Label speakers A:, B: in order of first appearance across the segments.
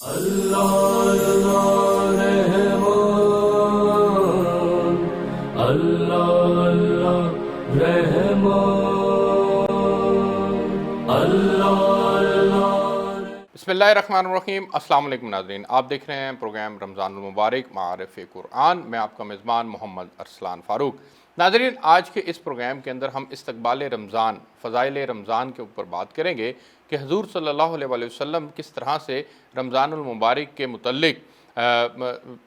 A: اللہ اللہ رحمان، اللہ اللہ رحمان، اللہ اللہ۔
B: بسم اللہ الرحمن الرحیم۔ السلام علیکم ناظرین، آپ دیکھ رہے ہیں پروگرام رمضان المبارک معارف قرآن۔ میں آپ کا میزبان محمد ارسلان فاروق۔ ناظرین، آج کے اس پروگرام کے اندر ہم استقبال رمضان، فضائل رمضان کے اوپر بات کریں گے کہ حضور صلی اللہ علیہ وسلم کس طرح سے رمضان المبارک کے متعلق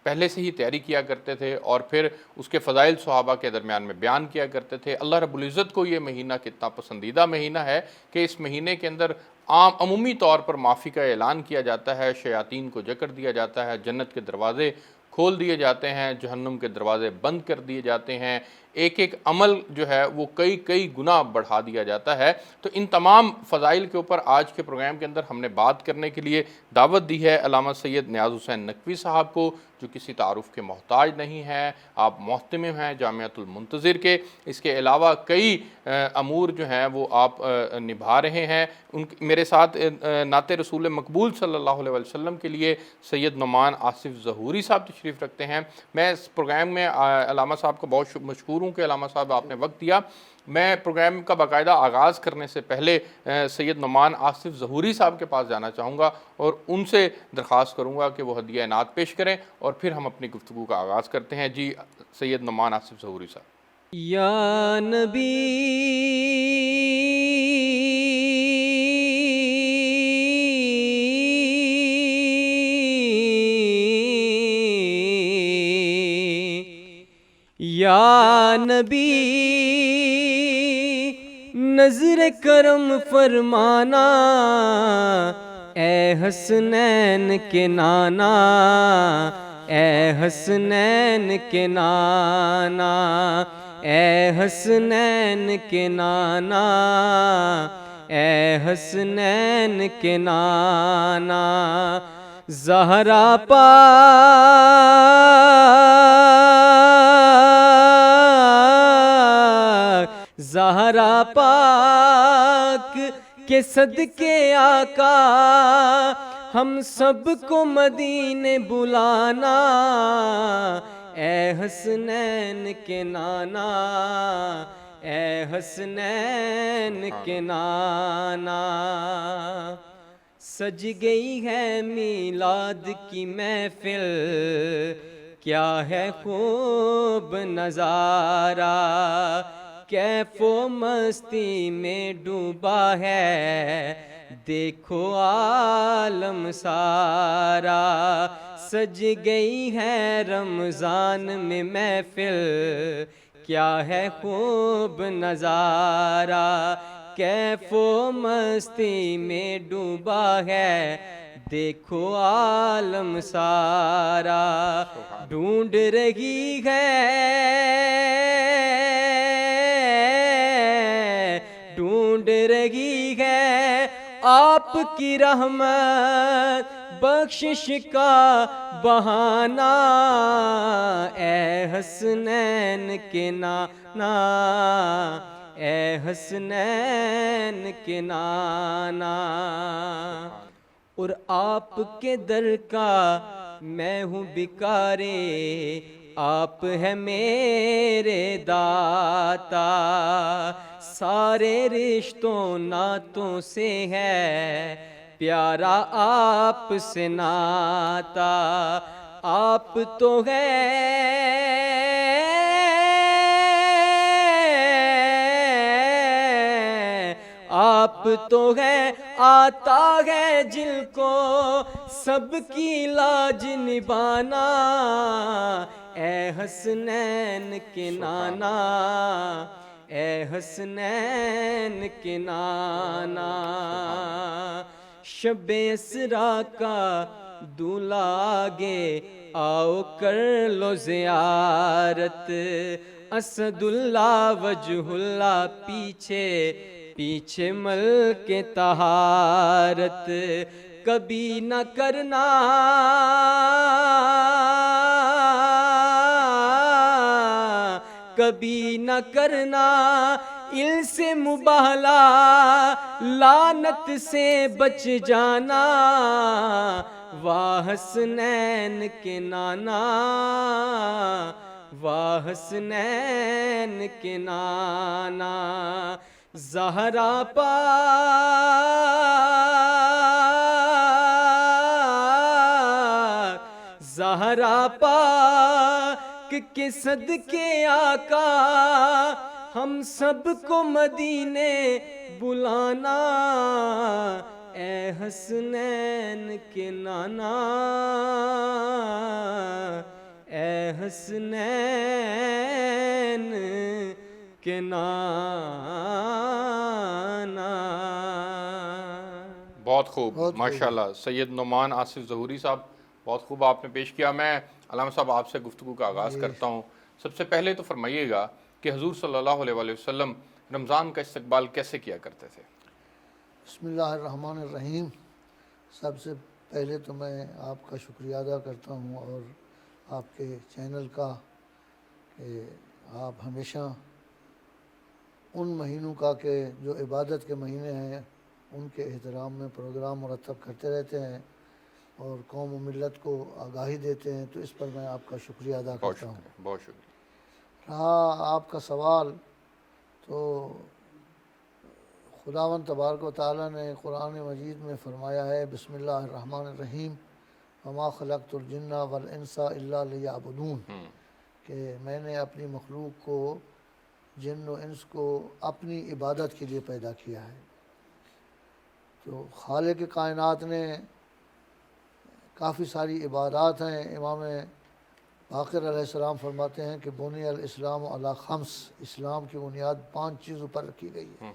B: پہلے سے ہی تیاری کیا کرتے تھے اور پھر اس کے فضائل صحابہ کے درمیان میں بیان کیا کرتے تھے۔ اللہ رب العزت کو یہ مہینہ کتنا پسندیدہ مہینہ ہے کہ اس مہینے کے اندر عمومی طور پر معافی کا اعلان کیا جاتا ہے، شیاطین کو جکڑ دیا جاتا ہے، جنت کے دروازے کھول دیے جاتے ہیں، جہنم کے دروازے بند کر دیے جاتے ہیں، ایک ایک عمل جو ہے وہ کئی گنا بڑھا دیا جاتا ہے۔ تو ان تمام فضائل کے اوپر آج کے پروگرام کے اندر ہم نے بات کرنے کے لیے دعوت دی ہے علامہ سید نیاز حسین نقوی صاحب کو، جو کسی تعارف کے محتاج نہیں ہیں۔ آپ محتمم ہیں جامعۃ المنتظر کے، اس کے علاوہ کئی امور جو ہیں وہ آپ نبھا رہے ہیں۔ میرے ساتھ نعت رسول مقبول صلی اللہ علیہ وسلم کے لیے سید نعمان آصف ظہوری صاحب تشریف رکھتے ہیں۔ میں اس پروگرام میں علامہ صاحب کو بہت مشکور ہوں کہ علامہ صاحب آپ نے وقت دیا۔ میں پروگرام کا باقاعدہ آغاز کرنے سے پہلے سید نعمان آصف ظہوری صاحب کے پاس جانا چاہوں گا اور ان سے درخواست کروں گا کہ وہ ہدیہ نعت پیش کریں اور پھر ہم اپنی گفتگو کا آغاز کرتے ہیں۔ جی سید نعمان آصف ظہوری صاحب۔
C: یا نبی یا نبی نظر کرم فرمانا، اے حسنین کے نانا، اے حسنین کے نانا، اے حسنین کے نانا، اے حسنین کے نانا۔ زہرا پاک، زہرا پاک کے صدقے آقا، ہم سب کو مدینے بلانا، اے حسنین کے نانا، اے حسنین کے نانا۔ سج گئی ہے میلاد کی محفل، کیا ہے خوب نظارہ، کیف و مستی میں ڈوبا ہے دیکھو عالم سارا۔ سج گئی ہے رمضان میں محفل، کیا ہے خوب نظارہ، کیف و مستی میں ڈوبا ہے دیکھو عالم سارا۔ ڈھونڈ رہی ہے، ڈھونڈ رہی ہے آپ کی رحمت بخشش کا بہانہ، اے حسنین کے نانا، اے حسنین کے نانا۔ اور آپ کے در کا میں ہوں بھکاری، آپ ہے میرے داتا، سارے رشتوں ناتوں سے ہے پیارا آپ سے ناتا۔ آپ تو ہے آپ تو ہے آتا ہے جن کو سب کی لاج نبھانا، اے حسنین کے نانا، اے حسنین کے نانا۔ شب اسرا کا دولہا آگے آؤ کر لو زیارت، اسد اللہ وجہ اللہ پیچھے پیچھے ملک طہارت، کبھی نہ کرنا کبھی نہ کرنا ان سے مباہلا، لعنت سے بچ جانا، واہ حسنین کے نانا، واہ حسنین کے نانا، زہرا پاک، زہرا پاک کے صدقے آقا، ہم سب کو مدینے بلانا، اے حسنین کے نانا، اے حسنین کے نانا۔
B: بہت خوب، ماشاءاللہ۔ سید نعمان آصف ظہوری صاحب، بہت خوب آپ نے پیش کیا۔ میں علامہ صاحب آپ سے گفتگو کا آغاز کرتا ہوں۔ سب سے پہلے تو فرمائیے گا کہ حضور صلی اللہ علیہ وآلہ وسلم رمضان کا استقبال کیسے کیا کرتے تھے؟
D: بسم اللہ الرحمن الرحیم۔ سب سے پہلے تو میں آپ کا شکریہ ادا کرتا ہوں اور آپ کے چینل کا کہ آپ ہمیشہ ان مہینوں کا کہ جو عبادت کے مہینے ہیں ان کے احترام میں پروگرام مرتب کرتے رہتے ہیں اور قوم و ملت کو آگاہی دیتے ہیں، تو اس پر میں آپ کا شکریہ ادا کرتا ہوں۔
B: بہت شکریہ۔
D: رہا آپ کا سوال، تو خداوند تبارک و تعالیٰ نے قرآن مجید میں فرمایا ہے بسم اللہ الرحمن الرحیم وما خلقت الجن والانس الا لیعبدون، کہ میں نے اپنی مخلوق کو، جن و انس کو اپنی عبادت کے لیے پیدا کیا ہے۔ تو خالق کائنات نے کافی ساری عبادات ہیں۔ امام باقر علیہ السلام فرماتے ہیں کہ بنی الاسلام علی خمس، اسلام کی بنیاد 5 چیزوں پر رکھی گئی ہے۔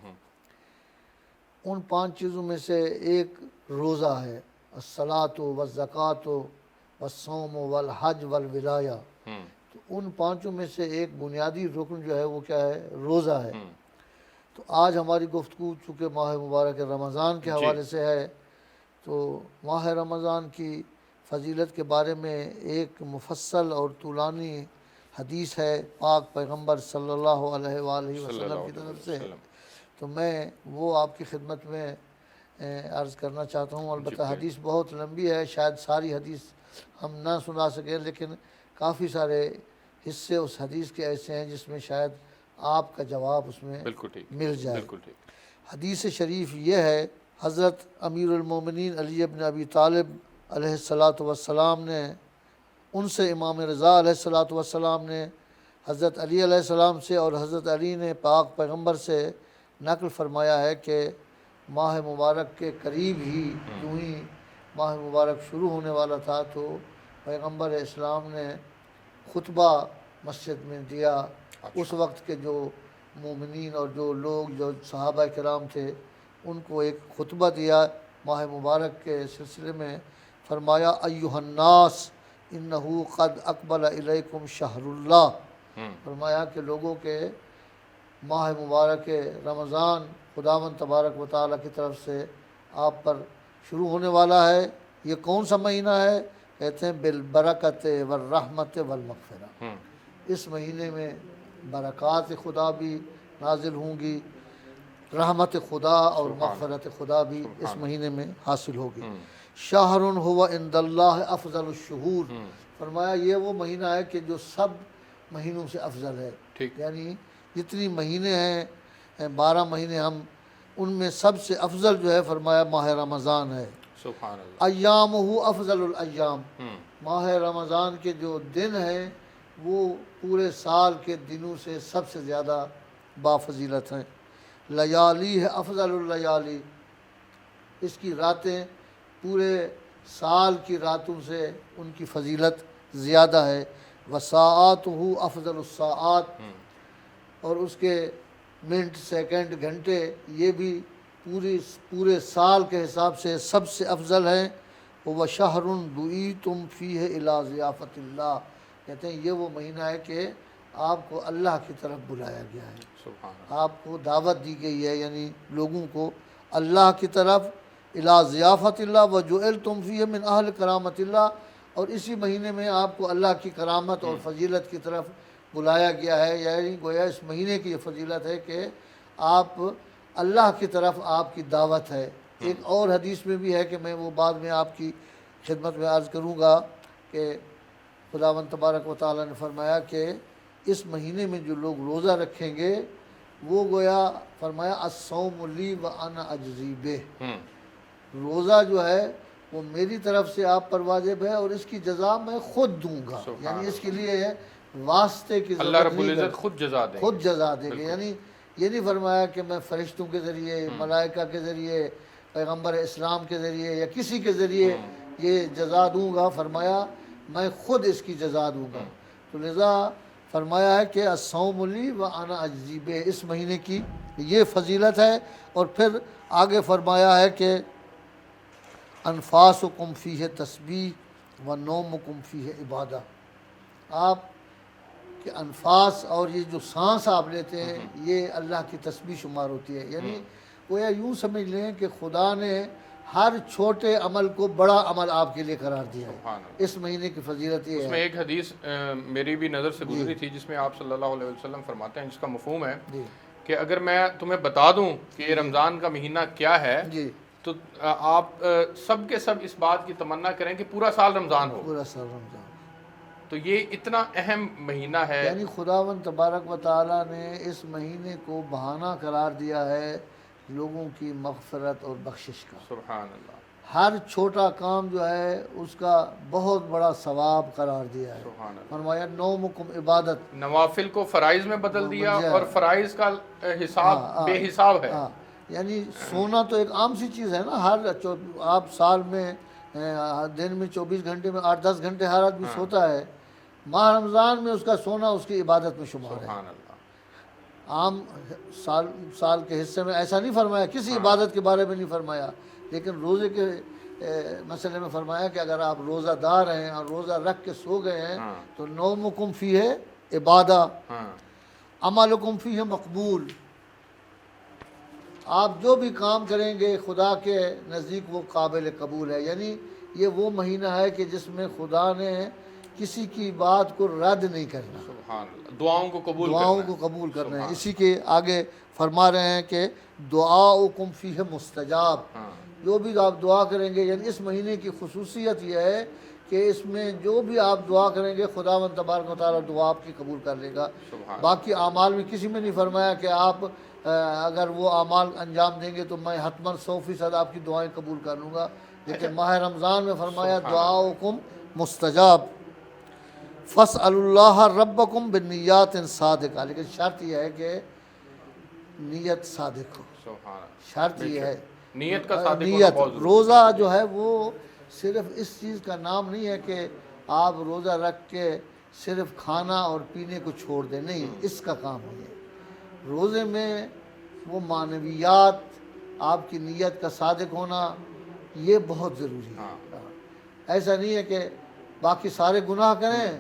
D: ان 5 چیزوں میں سے ایک روزہ ہے، الصلاۃ والزکوٰۃ والصوم والحج والولایہ۔ تو ان 5 میں سے ایک بنیادی رکن جو ہے وہ کیا ہے؟ روزہ ہے۔ تو آج ہماری گفتگو چونکہ ماہ مبارک رمضان کے حوالے سے ہے، تو ماہ رمضان کی فضیلت کے بارے میں ایک مفصل اور طولانی حدیث ہے پاک پیغمبر صلی اللہ علیہ وآلہ وسلم کی طرف سے، تو میں وہ آپ کی خدمت میں عرض کرنا چاہتا ہوں۔ البتہ حدیث بہت لمبی ہے، شاید ساری حدیث ہم نہ سنا سکیں، لیکن کافی سارے حصے اس حدیث کے ایسے ہیں جس میں شاید آپ کا جواب اس میں مل جائے۔ حدیث شریف یہ ہے، حضرت امیر المومنین علی بن ابی طالب علیہ السلام نے، ان سے امام رضا علیہ السلام نے حضرت علی علیہ السلام سے، اور حضرت علی نے پاک پیغمبر سے نقل فرمایا ہے کہ ماہ مبارک کے قریب ہی، یوں ہی ماہ مبارک شروع ہونے والا تھا، تو پیغمبر اسلام نے خطبہ مسجد میں دیا۔ اس وقت کے جو مومنین اور جو لوگ، جو صحابہ کرام تھے، ان کو ایک خطبہ دیا ماہ مبارک کے سلسلے میں۔ فرمایا ایھا الناس انہ قد اقبل الیکم شہر اللہ، فرمایا کہ لوگوں کے ماہ مبارک رمضان خداوند تبارک و تعالیٰ کی طرف سے آپ پر شروع ہونے والا ہے۔ یہ کون سا مہینہ ہے؟ کہتے ہیں بالبرکت والرحمت والمغفرہ، اس مہینے میں برکات خدا بھی نازل ہوں گی، رحمت خدا اور مغفرت خدا بھی اس مہینے میں حاصل ہوگی۔ شہر ہوا عند اللہ افضل الشہور، فرمایا یہ وہ مہینہ ہے کہ جو سب مہینوں سے افضل ہے، یعنی جتنی مہینے ہیں 12 مہینے ہم، ان میں سب سے افضل جو ہے فرمایا ماہ رمضان ہے۔
B: سبحان اللہ۔
D: ایامہ افضل الایام، ماہ رمضان کے جو دن ہیں وہ پورے سال کے دنوں سے سب سے زیادہ بافضیلت ہیں۔ لیالی ہے افضل اللیالی، اس کی راتیں پورے سال کی راتوں سے ان کی فضیلت زیادہ ہے۔ وساعاتہ افضل الساعات، اور اس کے منٹ، سیکنڈ، گھنٹے یہ بھی پورے سال کے حساب سے سب سے افضل ہیں۔ وشہر دعیتم فیہ الی ضیافت اللہ، کہتے ہیں یہ وہ مہینہ ہے کہ آپ کو اللہ کی طرف بلایا گیا ہے، آپ کو دعوت دی گئی ہے، یعنی لوگوں کو اللہ کی طرف، الی ضیافت اللہ وجعلتم فیہ من اہل کرامت اللہ، اور اسی مہینے میں آپ کو اللہ کی کرامت اور فضیلت کی طرف بلایا گیا ہے۔ یعنی گویا اس مہینے کی یہ فضیلت ہے کہ آپ اللہ کی طرف آپ کی دعوت ہے۔ ایک اور حدیث میں بھی ہے کہ میں وہ بعد میں آپ کی خدمت میں عرض کروں گا کہ خداوند تبارک و تعالیٰ نے فرمایا کہ اس مہینے میں جو لوگ روزہ رکھیں گے وہ گویا فرمایا الصوم لی وانا اجزی بہ، روزہ جو ہے وہ میری طرف سے آپ پر واجب ہے اور اس کی جزا میں خود دوں گا، یعنی اس کے لیے واسطے کی
B: اللہ
D: ضرورت
B: رب
D: نہیں،
B: العزت خود جزا دیں گے،
D: خود جزا دیں گے، یعنی یہ نہیں فرمایا کہ میں فرشتوں کے ذریعے، ملائکہ کے ذریعے، پیغمبر اسلام کے ذریعے یا کسی کے ذریعے یہ جزا دوں گا، فرمایا میں خود اس کی جزا دوں گا۔ تو لذا فرمایا ہے کہ الصوم لی وانا اجزی بہ، اس مہینے کی یہ فضیلت ہے۔ اور پھر آگے فرمایا ہے کہ انفاسکم فیہ تسبیح و نومکم فیہ عبادہ، آپ کے انفاس اور یہ جو سانس آپ لیتے ہیں یہ اللہ کی تسبیح شمار ہوتی ہے، یعنی گویا یوں سمجھ لیں کہ خدا نے ہر چھوٹے عمل کو بڑا عمل آپ کے لیے قرار دیا ہے۔ اس مہینے کی فضیلت یہ
B: اس میں
D: ہے،
B: ایک حدیث میری بھی نظر سے گزری تھی جس میں آپ صلی اللہ علیہ وسلم فرماتے ہیں، جس کا مفہوم ہے
D: جی
B: کہ اگر میں تمہیں بتا دوں کہ یہ رمضان کا مہینہ کیا ہے
D: جی،
B: تو آپ سب کے سب اس بات کی تمنا کریں کہ پورا سال رمضان ہو،
D: پورا سال رمضان،
B: تو یہ اتنا اہم مہینہ ہے۔
D: یعنی خداوند تبارک و تعالیٰ نے اس مہینے کو بہانہ قرار دیا ہے لوگوں کی مغفرت اور بخشش کا،
B: سبحان اللہ،
D: ہر چھوٹا کام جو ہے اس کا بہت بڑا ثواب قرار دیا ہے۔
B: سبحان اللہ،
D: فرمایا نومکم عبادت،
B: نوافل کو فرائض میں بدل دیا
D: جی،
B: اور فرائض کا حساب بے حساب ہے۔
D: ہاں، یعنی سونا تو ایک عام سی چیز ہے نا، آپ سال میں دن میں 24 گھنٹے میں 8-10 گھنٹے ہر آدمی سوتا ہے، ماہ رمضان میں اس کا سونا اس کی عبادت میں شمار ہے۔
B: سبحان اللہ،
D: عام سال کے حصے میں ایسا نہیں فرمایا، کسی عبادت کے بارے میں نہیں فرمایا، لیکن روزے کے مسئلے میں فرمایا کہ اگر آپ روزہ دار ہیں اور روزہ رکھ کے سو گئے ہیں تو نومکم فیہ عبادہ، عملکم فیہ مقبول، آپ جو بھی کام کریں گے خدا کے نزدیک وہ قابل قبول ہے، یعنی یہ وہ مہینہ ہے کہ جس میں خدا نے کسی کی بات کو رد نہیں کرنا،
B: سبحان اللہ، دعاؤں کو قبول
D: دعاؤں
B: کرنا
D: کو قبول کرنا ہے۔ اسی کے آگے فرما رہے ہیں کہ دعاؤکم فیہ مستجاب، جو بھی آپ دعا کریں گے، یعنی اس مہینے کی خصوصیت یہ ہے کہ اس میں جو بھی آپ دعا کریں گے خداوند تبارک و تعالیٰ دعا آپ کی قبول کر لے گا۔ باقی اعمال میں کسی میں نہیں فرمایا کہ آپ اگر وہ اعمال انجام دیں گے تو میں حتماً 100% آپ کی دعائیں قبول کر لوں گا، لیکن ماہ رمضان میں فرمایا دعاؤکم مستجاب، فاسألوا اللہ ربکم بالنیات صادقہ، لیکن شرط یہ ہے کہ نیت صادق ہو،
B: سبحان اللہ،
D: شرط یہ ہے
B: نیت کا صادق ہونا
D: نیت۔
B: بہت ضروری
D: روزہ جو ہے وہ صرف اس چیز کا نام نہیں ہے کہ آپ روزہ رکھ کے صرف کھانا اور پینے کو چھوڑ دیں، نہیں، اس کا کام نہیں ہے۔ روزے میں وہ معنویات، آپ کی نیت کا صادق ہونا یہ بہت ضروری ہے۔ ایسا نہیں ہے کہ باقی سارے گناہ کریں،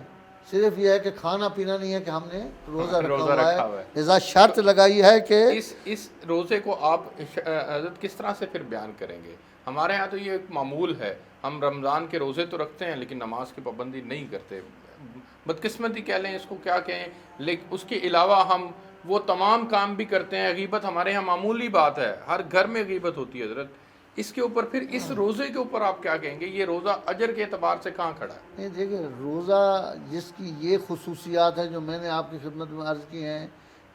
D: صرف یہ ہے کہ کھانا پینا نہیں ہے کہ ہم نے روزہ رکھا ہوا ہے، لذا شرط لگائی ہے کہ
B: اس روزے کو آپ حضرت کس طرح سے پھر بیان کریں گے؟ ہمارے ہاں تو یہ ایک معمول ہے، ہم رمضان کے روزے تو رکھتے ہیں لیکن نماز کی پابندی نہیں کرتے، بدقسمتی کہہ لیں اس کو، کیا کہیں، لیکن اس کے علاوہ ہم وہ تمام کام بھی کرتے ہیں۔ غیبت ہمارے ہاں معمولی بات ہے، ہر گھر میں غیبت ہوتی ہے حضرت، اس کے اوپر پھر اس روزے کے اوپر آپ کیا کہیں گے؟ یہ روزہ اجر کے اعتبار سے کہاں کھڑا ہے؟
D: نہیں، دیکھیں، روزہ جس کی یہ خصوصیات ہیں جو میں نے آپ کی خدمت میں عرض کی ہیں،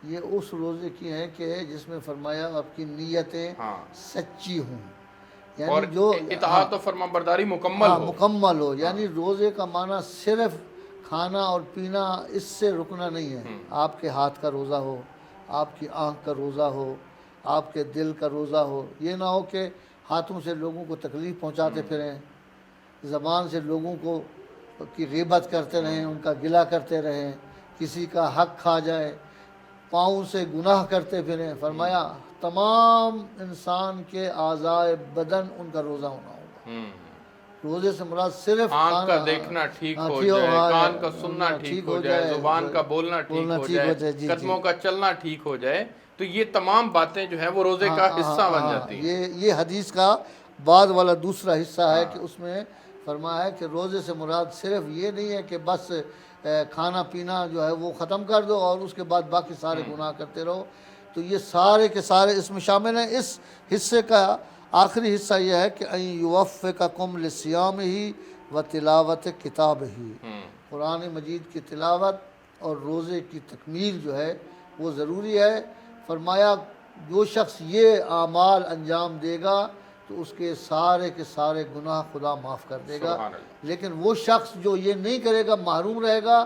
D: یہ اس روزے کی ہیں کہ جس میں فرمایا آپ کی نیتیں سچی ہوں،
B: اور
D: یعنی جو
B: اطاعت و فرما برداری
D: مکمل ہو، یعنی روزے کا معنی صرف کھانا اور پینا اس سے رکنا نہیں ہے، آپ کے ہاتھ کا روزہ ہو، آپ کی آنکھ کا روزہ ہو، آپ کے دل کا روزہ ہو، یہ نہ ہو کہ ہاتھوں سے لوگوں کو تکلیف پہنچاتے پھریں، زبان سے لوگوں کو کی غیبت کرتے رہیں، ان کا گلہ کرتے رہیں، کسی کا حق کھا جائے، پاؤں سے گناہ کرتے پھریں۔ فرمایا تمام انسان کے اعضائے بدن ان کا روزہ ہونا ہوگا۔ روزے سے مراد صرف
B: آنکھ کا دیکھنا ٹھیک ہو جائے، کان کا سننا ٹھیک ہو جائے، زبان کا بولنا ٹھیک ہو جائے، قدموں کا چلنا ٹھیک ہو جائے، تو یہ تمام باتیں جو ہیں وہ روزے کا حصہ بن جاتی ہیں۔
D: یہ حدیث کا بعد والا دوسرا حصہ ہے کہ اس میں فرمایا ہے کہ روزے سے مراد صرف یہ نہیں ہے کہ بس کھانا پینا جو ہے وہ ختم کر دو اور اس کے بعد باقی سارے گناہ کرتے رہو، تو یہ سارے کے سارے اس میں شامل ہیں۔ اس حصے کا آخری حصہ یہ ہے کہ ان یوفقکم لصیامہ و تلاوت کتابہ، قرآن مجید کی تلاوت اور روزے کی تکمیل جو ہے وہ ضروری ہے۔ فرمایا جو شخص یہ اعمال انجام دے گا تو اس کے سارے گناہ خدا معاف کر دے گا،
B: سبحان اللہ۔
D: لیکن وہ شخص جو یہ نہیں کرے گا محروم رہے گا،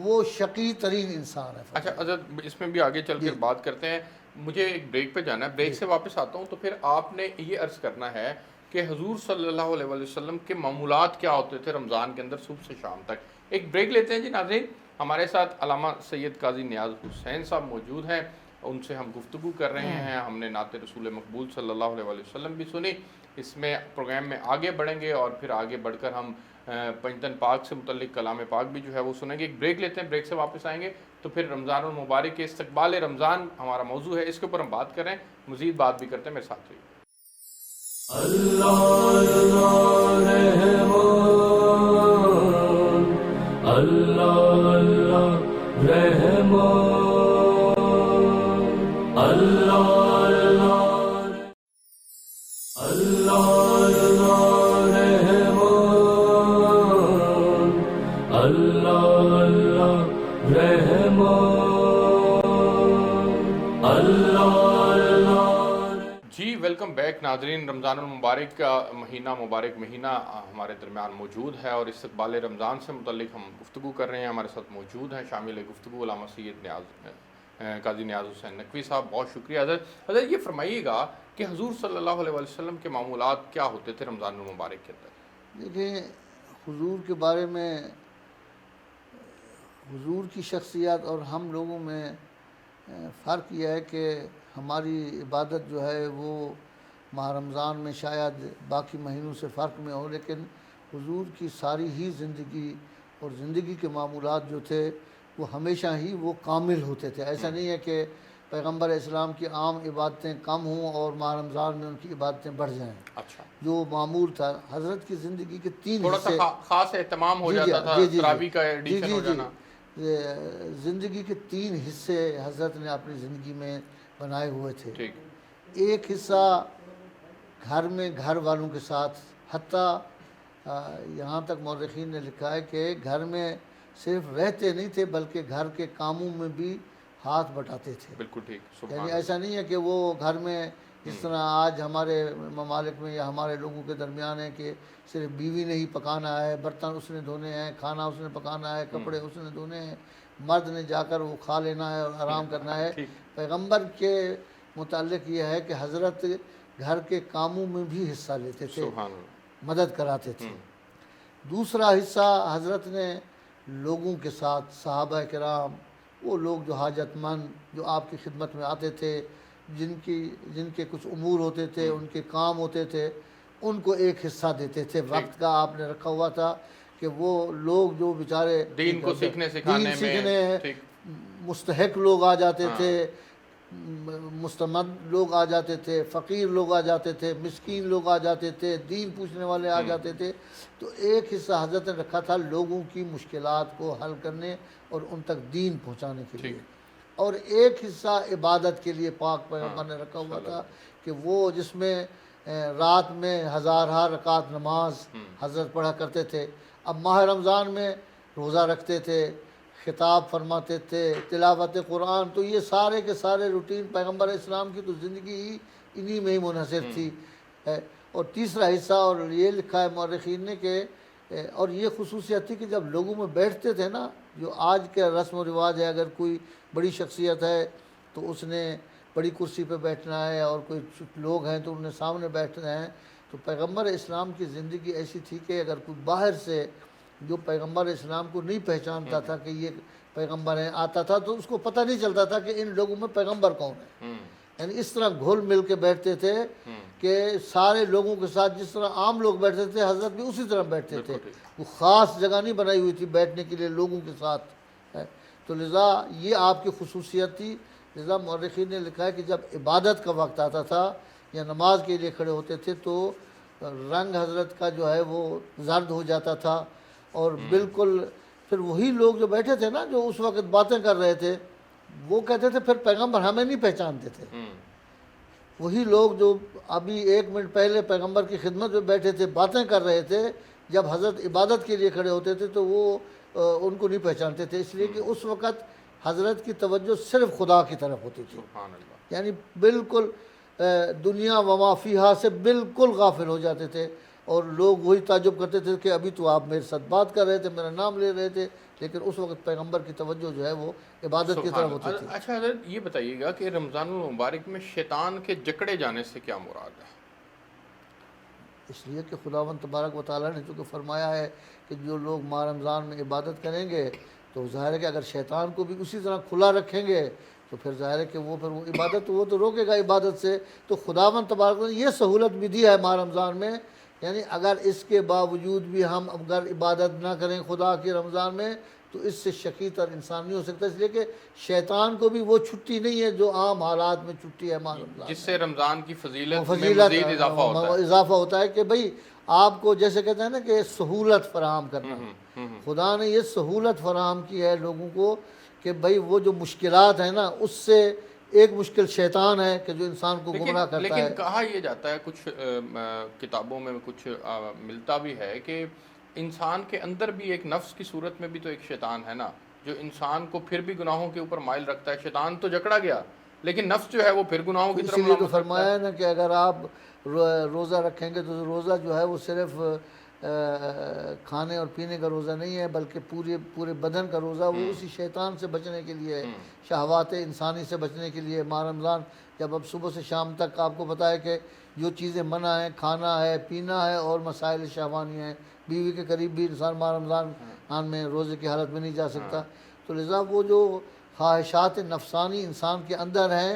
D: وہ شقی ترین انسان ہے۔
B: اچھا حضرت اس میں بھی آگے چل کر بات کرتے ہیں، مجھے ایک بریک پہ جانا ہے، بریک سے واپس آتا ہوں تو پھر آپ نے یہ عرض کرنا ہے کہ حضور صلی اللہ علیہ وسلم کے معمولات کیا ہوتے تھے رمضان کے اندر صبح سے شام تک۔ ایک بریک لیتے ہیں جی ناظرین۔ ہمارے ساتھ علامہ سید قاضی نیاز حسین صاحب موجود ہیں، ان سے ہم گفتگو کر رہے ہیں، ہم نے نعت رسول مقبول صلی اللہ علیہ وسلم بھی سنی۔ اس میں پروگرام میں آگے بڑھیں گے اور پھر آگے بڑھ کر ہم پنجتن پاک سے متعلق کلام پاک بھی جو ہے وہ سنیں گے۔ ایک بریک لیتے ہیں، بریک سے واپس آئیں گے تو پھر رمضان المبارک کے استقبال رمضان ہمارا موضوع ہے، اس کے اوپر ہم بات کر رہے ہیں، مزید بات بھی کرتے ہیں، میرے ساتھ رہیے۔ جی ویلکم بیک ناظرین۔ رمضان المبارک کا مبارک مہینہ ہمارے درمیان موجود ہے اور استقبال رمضان سے متعلق ہم گفتگو کر رہے ہیں۔ ہمارے ساتھ موجود ہیں شامل گفتگو علامہ سید قاضی نیاز حسین نقوی صاحب، بہت شکریہ حضرت۔ حضرت یہ فرمائیے گا کہ حضور صلی اللہ علیہ وسلم کے معمولات کیا ہوتے تھے رمضان المبارک کے اندر؟
D: دیکھیں، حضور کے بارے میں، حضور کی شخصیت اور ہم لوگوں میں فرق یہ ہے کہ ہماری عبادت جو ہے وہ ماہ رمضان میں شاید باقی مہینوں سے فرق میں ہو، لیکن حضور کی ساری ہی زندگی اور زندگی کے معمولات جو تھے وہ ہمیشہ ہی وہ کامل ہوتے تھے۔ ایسا نہیں ہے کہ پیغمبر اسلام کی عام عبادتیں کم ہوں اور ماہ رمضان میں ان کی عبادتیں بڑھ جائیں۔
B: اچھا،
D: جو معمول تھا حضرت کی زندگی کے تین
B: تھوڑا
D: حصے،
B: سا خاص اہتمام ہو جاتا تھا، تراویح کا ایڈیشن ہو جانا۔
D: زندگی کے تین حصے حضرت نے اپنی زندگی میں بنائے ہوئے تھے۔
B: ٹھیک،
D: ایک حصہ گھر میں گھر والوں کے ساتھ، حتیٰ یہاں تک مورخین نے لکھا ہے کہ گھر میں صرف رہتے نہیں تھے بلکہ گھر کے کاموں میں بھی ہاتھ بٹاتے تھے۔
B: بالکل ٹھیک، سبحان
D: یعنی
B: اللہ۔
D: ایسا نہیں ہے کہ وہ گھر میں جس طرح آج ہمارے ممالک میں یا ہمارے لوگوں کے درمیان ہے کہ صرف بیوی نے ہی پکانا ہے، برتن اس نے دھونے ہیں، کھانا اس نے پکانا ہے، کپڑے اس نے دھونے ہیں، مرد نے جا کر وہ کھا لینا ہے اور آرام کرنا ہے۔ پیغمبر کے متعلق یہ ہے کہ حضرت گھر کے کاموں میں بھی حصہ لیتے تھے،
B: سبحان اللہ۔
D: مدد کراتے تھے۔ دوسرا حصہ حضرت نے لوگوں کے ساتھ، صحابہ کرام، وہ لوگ جو حاجت مند، جو آپ کی خدمت میں آتے تھے، جن کے کچھ امور ہوتے تھے، ان کے کام ہوتے تھے، ان کو ایک حصہ دیتے تھے۔ وقت کا آپ نے رکھا ہوا تھا کہ وہ لوگ جو بیچارے
B: دین کو سیکھنے سکھانے میں
D: مستحق لوگ آ جاتے تھے، مستمد لوگ آ جاتے تھے، فقیر لوگ آ جاتے تھے، مسکین لوگ آ جاتے تھے، دین پوچھنے والے آ جاتے تھے، تو ایک حصہ حضرت نے رکھا تھا لوگوں کی مشکلات کو حل کرنے اور ان تک دین پہنچانے کے لیے، اور ایک حصہ عبادت کے لیے پاک پیغمبر نے رکھا ہوا تھا کہ وہ جس میں رات میں ہزارہ رکعت نماز حضرت پڑھا کرتے تھے۔ اب ماہ رمضان میں روزہ رکھتے تھے، خطاب فرماتے تھے، تلاوت قرآن، تو یہ سارے کے سارے روٹین پیغمبر اسلام کی تو زندگی ہی انہی میں ہی منحصر تھی۔ اور تیسرا حصہ، اور یہ لکھا ہے مورخین نے کہ، اور یہ خصوصیت تھی کہ جب لوگوں میں بیٹھتے تھے نا، جو آج کا رسم و رواج ہے، اگر کوئی بڑی شخصیت ہے تو اس نے بڑی کرسی پہ بیٹھنا ہے، اور کوئی لوگ ہیں تو انہیں سامنے بیٹھنا ہے، تو پیغمبر اسلام کی زندگی ایسی تھی کہ اگر کوئی باہر سے جو پیغمبر اسلام کو نہیں پہچانتا تھا کہ یہ پیغمبر ہیں آتا تھا، تو اس کو پتہ نہیں چلتا تھا کہ ان لوگوں میں پیغمبر کون ہے۔ یعنی اس طرح گھل مل کے بیٹھتے تھے کہ سارے لوگوں کے ساتھ جس طرح عام لوگ بیٹھتے تھے حضرت بھی اسی طرح بیٹھتے تھے، وہ خاص جگہ نہیں بنائی ہوئی تھی بیٹھنے کے لیے لوگوں کے ساتھ۔ تو لذا یہ آپ کی خصوصیت تھی۔ لذا مورخین نے لکھا ہے کہ جب عبادت کا وقت آتا تھا یا نماز کے لیے کھڑے ہوتے تھے تو رنگ حضرت کا جو ہے وہ زرد ہو جاتا تھا، اور بالکل پھر وہی لوگ جو بیٹھے تھے نا، جو اس وقت باتیں کر رہے تھے، وہ کہتے تھے پھر پیغمبر ہمیں نہیں پہچانتے تھے، وہی لوگ جو ابھی 1 منٹ پہلے پیغمبر کی خدمت میں بیٹھے تھے، باتیں کر رہے تھے، جب حضرت عبادت کے لیے کھڑے ہوتے تھے تو وہ ان کو نہیں پہچانتے تھے، اس لیے کہ اس وقت حضرت کی توجہ صرف خدا کی طرف ہوتی تھی،
B: سبحان اللہ.
D: یعنی بالکل دنیا وما فیہا سے بالکل غافل ہو جاتے تھے، اور لوگ وہی تعجب کرتے تھے کہ ابھی تو آپ میرے ساتھ بات کر رہے تھے، میرا نام لے رہے تھے، لیکن اس وقت پیغمبر کی توجہ جو ہے وہ عبادت کی طرف ہوتی تھی.
B: اچھا حضرت یہ بتائیے گا کہ رمضان المبارک میں شیطان کے جکڑے جانے سے کیا مراد ہے؟
D: اس لیے کہ خداوند تبارک و تعالیٰ نے چونکہ فرمایا ہے کہ جو لوگ ماہ رمضان میں عبادت کریں گے تو ظاہر ہے کہ اگر شیطان کو بھی اسی طرح کھلا رکھیں گے تو پھر ظاہر ہے کہ وہ عبادت وہ تو روکے گا عبادت سے. تو خداوند تبارک نے یہ سہولت بھی دی ہے ماہ رمضان میں، یعنی اگر اس کے باوجود بھی ہم اگر عبادت نہ کریں خدا کی رمضان میں تو اس سے شقی تر انسان نہیں ہو سکتا، اس لیے کہ شیطان کو بھی وہ چھٹی نہیں ہے جو عام حالات میں چھٹی ہے ماہ رمضان،
B: جس سے رمضان کی فضیلت میں مزید
D: اضافہ ہوتا ہے کہ بھئی آپ کو جیسے کہتے ہیں نا کہ سہولت فراہم کرنا. خدا نے یہ سہولت فراہم کی ہے لوگوں کو کہ بھئی وہ جو مشکلات ہیں نا اس سے ایک مشکل شیطان ہے کہ جو انسان کو گمراہ کرتا ہے.
B: لیکن کہا یہ جاتا ہے کچھ کتابوں میں کچھ ملتا بھی ہے کہ انسان کے اندر بھی ایک نفس کی صورت میں بھی تو ایک شیطان ہے نا، جو انسان کو پھر بھی گناہوں کے اوپر مائل رکھتا ہے. شیطان تو جکڑا گیا لیکن نفس جو ہے وہ پھر گناہوں کی طرف
D: اسی لیے تو فرمایا ہے نا کہ اگر آپ روزہ رکھیں گے تو روزہ جو ہے وہ صرف کھانے اور پینے کا روزہ نہیں ہے بلکہ پورے بدن کا روزہ، وہ اسی شیطان سے بچنے کے لیے، شہوات انسانی سے بچنے کے لیے. ماہ رمضان جب اب صبح سے شام تک آپ کو پتہ ہے کہ جو چیزیں منع ہیں، کھانا ہے، پینا ہے اور مسائل شہوانی ہیں، بیوی کے قریب بھی انسان ماہ رمضان میں روزے کی حالت میں نہیں جا سکتا. تو لذا وہ جو خواہشات نفسانی انسان کے اندر ہیں